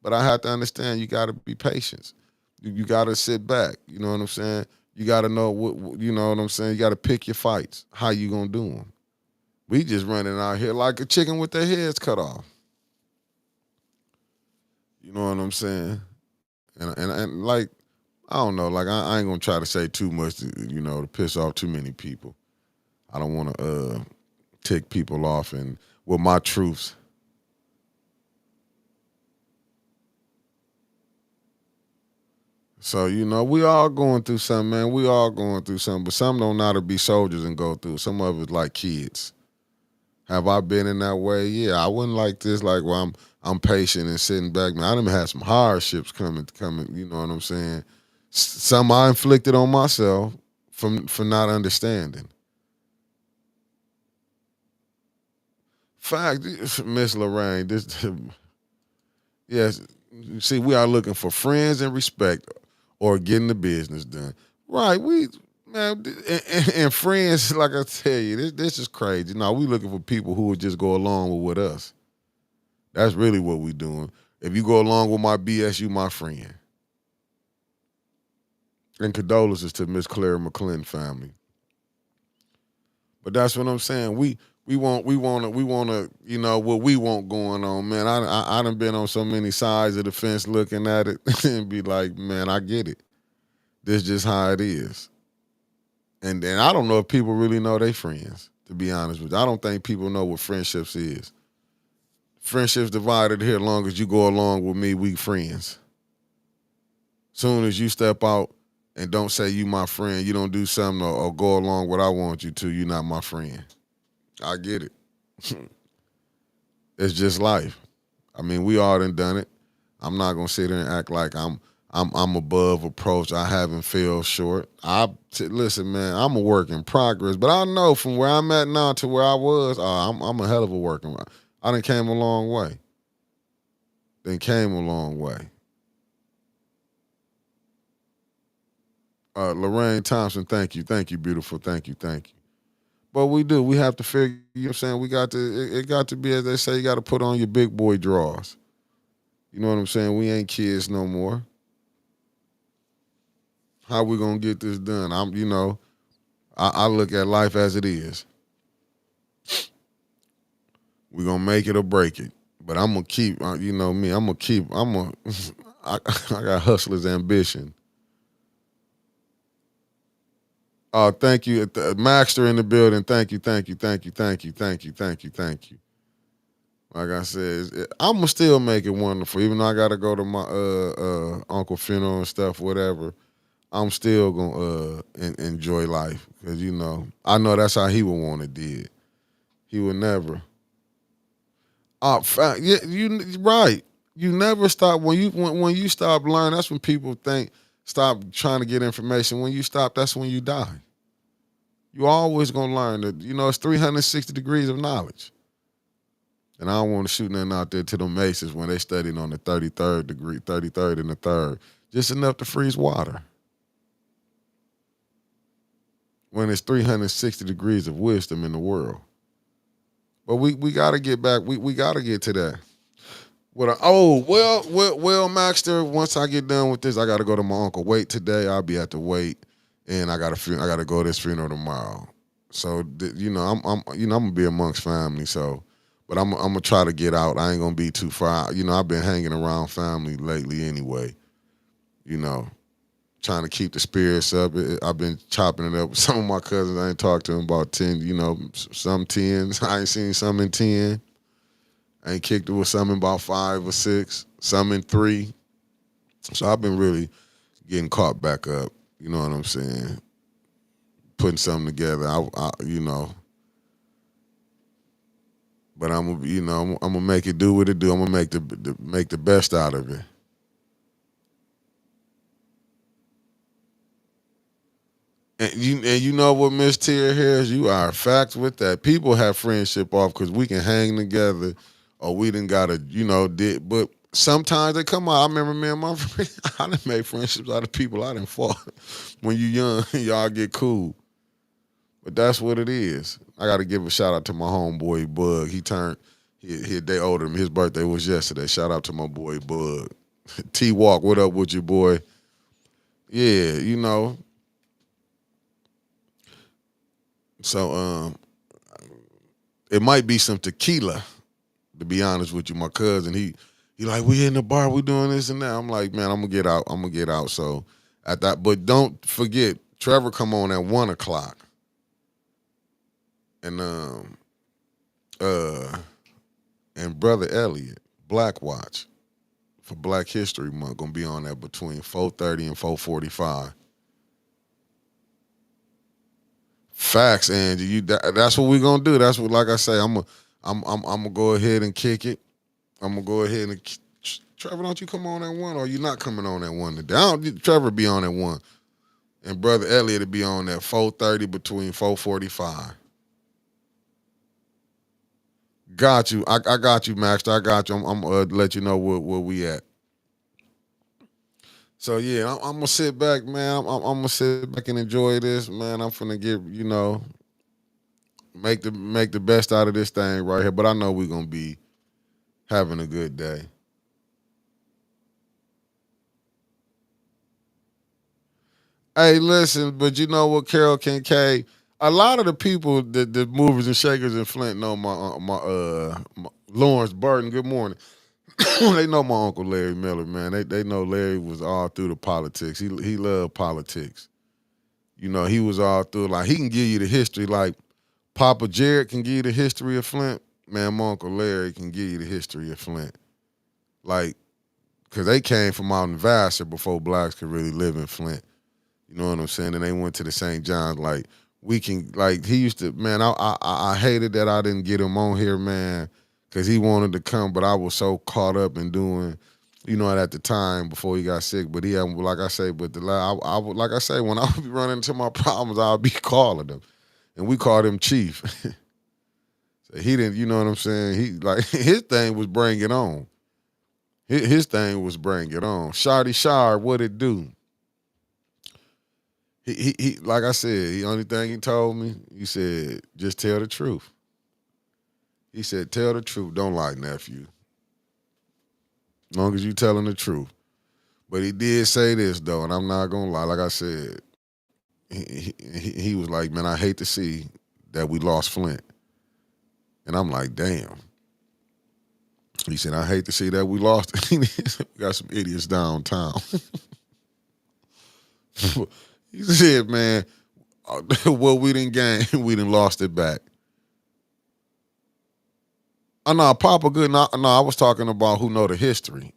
but I have to understand you gotta be patient. You gotta sit back. You know what I'm saying? You gotta know what you know what I'm saying? You gotta pick your fights. How you gonna do them? We just running out here like a chicken with their heads cut off. You know what I'm saying? And like, I don't know, like I ain't gonna try to say too much to piss off too many people. I don't wanna tick people off and with my truths. So, we all going through something, man. We all going through something, but some don't know how to be soldiers and go through. Some of it's like kids. Have I been in that way? Yeah, I wouldn't like this. Like, well, I'm patient and sitting back. Man, I done had some hardships coming. You know what I'm saying? Some I inflicted on myself for not understanding. Fact, Miss Lorraine, this yes. See, we are looking for friends and respect, or getting the business done. Right? We man, and friends. Like I tell you, this is crazy. No, we looking for people who would just go along with us. That's really what we doing. If you go along with my BS, you my friend. And condolences to Miss Claire McClin family. But that's what I'm saying. We want to what we want going on, man. I done been on so many sides of the fence looking at it and be like, man, I get it. This just how it is. And then I don't know if people really know they friends. To be honest with you, I don't think people know what friendships is. Friendships divided here. Long as you go along with me, we friends. Soon as you step out and don't say you my friend, you don't do something or go along what I want you to, you're not my friend. I get it. It's just life. I mean, we all done it. I'm not gonna sit there and act like I'm above approach. I haven't fell short. Listen, man. I'm a work in progress, but I know from where I'm at now to where I was, I'm a hell of a working. I done came a long way. Then came a long way. Lorraine Thompson, thank you, beautiful, thank you. But we do. We have to figure. You know what I'm saying? We got to. It got to be, as they say, you got to put on your big boy drawers. You know what I'm saying? We ain't kids no more. How we gonna get this done? I look at life as it is. We gonna make it or break it. But I'm gonna keep. You know me. I'm gonna keep. I'm gonna. I got hustler's ambition. Oh, thank you, Maxter in the building. Thank you, thank you, thank you, thank you, thank you, thank you, thank you. Like I said, I'm gonna still make it wonderful, even though I gotta go to my uncle funeral and stuff, whatever. I'm still gonna enjoy life because I know that's how he would want it did. He would never. Yeah, you right. You never stop when you stop learning. That's when people think stop trying to get information. When you stop, that's when you die. You always gonna learn that. It's 360 degrees of knowledge. And I don't want to shoot nothing out there to the Masons when they studying on the 33rd degree, 33rd and the third, just enough to freeze water. When it's 360 degrees of wisdom in the world. But we got to get back. We got to get to that. Well, Maxter. Once I get done with this, I got to go to my uncle Wait today. I'll be at the Wait, and I got to go to this funeral tomorrow. So I'm gonna be amongst family. So, but I'm gonna try to get out. I ain't gonna be too far. I've been hanging around family lately anyway. You know, trying to keep the spirits up. I've been chopping it up with some of my cousins. I ain't talked to them about 10. Some 10s. I ain't seen some in 10. I ain't kicked it with some in about 5 or 6. Some in 3. So I've been really getting caught back up. You know what I'm saying? Putting something together. But I'm gonna make it do what it do. I'm gonna make the best out of it. And you know what, Miss Tia Harris, you are facts with that. People have friendship off because we can hang together, or we didn't gotta, but sometimes they come out. I remember me and my friend, I done made friendships out of people I didn't fought. When you young, y'all get cool. But that's what it is. I got to give a shout out to my homeboy Bug. He a day older than me. His birthday was yesterday. Shout out to my boy Bug. T Walk, what up with you, boy? Yeah, So it might be some tequila, to be honest with you. My cousin, he like, we in the bar, we doing this and that. I'm like, man, I'm gonna get out. I'm gonna get out. So at that, but don't forget, Trevor come on at 1:00. And uh and Brother Elliot, Black Watch, for Black History Month, gonna be on that between 4:30 and 4:45. Facts, Angie. That's what we gonna do. That's what, like I say, I'm gonna go ahead and kick it. I'm gonna go ahead and Trevor, don't you come on at 1, or you not coming on at 1 today? Trevor be on at 1, and Brother Elliot will be on at 4:30 between 4:45. Got you. I got you, Max. I got you. I'm gonna let you know where we at. So yeah, I'm gonna sit back, man. I'm gonna sit back and enjoy this, man. I'm finna get make the best out of this thing right here. But I know we're gonna be having a good day. Hey, listen, but you know what, Carol Kincaid? A lot of the people, the movers and shakers in Flint know my Lawrence Burton. Good morning. They know my uncle Larry Miller, man. They know Larry was all through the politics. He loved politics. He was all through. Like, he can give you the history. Like Papa Jared can give you the history of Flint. Man, my uncle Larry can give you the history of Flint. Like, because they came from out in Vassar before blacks could really live in Flint. You know what I'm saying? And they went to the St. John's. Like, we can, like, he used to, man, I hated that I didn't get him on here, man, because he wanted to come, but I was so caught up in doing, at the time before he got sick. But he had, like I say, I would, like I say, when I would be running into my problems, I would be calling him. And we called him Chief. So he didn't, you know what I'm saying? He, like, his thing was bring it on. His thing was bring it on. Shardy Shard, what it do? He like I said, the only thing he told me, he said, just tell the truth. He said, tell the truth, don't lie, nephew. As long as you telling the truth. But he did say this though, and I'm not gonna lie. Like I said, he was like, man, I hate to see that we lost Flint. And I'm like, damn. He said, I hate to see that we lost. We got some idiots downtown. He said, man, what we didn't gain, we done lost it back. Oh, no, Papa good. No, I was talking about who know the history.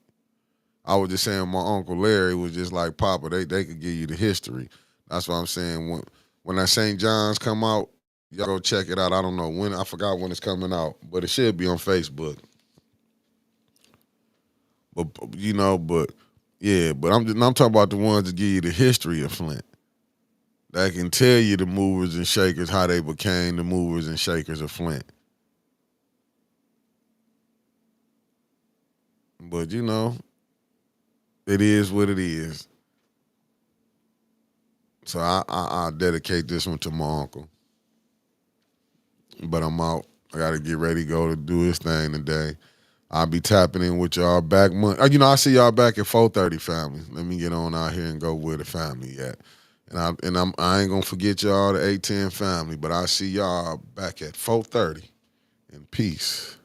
I was just saying my Uncle Larry was just like, Papa, they could give you the history. That's what I'm saying. When that St. John's come out, y'all go check it out. I don't know when. I forgot when it's coming out, but it should be on Facebook. But yeah, but I'm talking about the ones that give you the history of Flint. That can tell you the movers and shakers, how they became the movers and shakers of Flint. But it is what it is. So I dedicate this one to my uncle. But I'm out. I got to get ready to go to do his thing today. I'll be tapping in with y'all back month. I see y'all back at 4:30, family. Let me get on out here and go where the family at. I ain't gonna forget y'all, the 810 family. But I see y'all back at 4:30. And peace.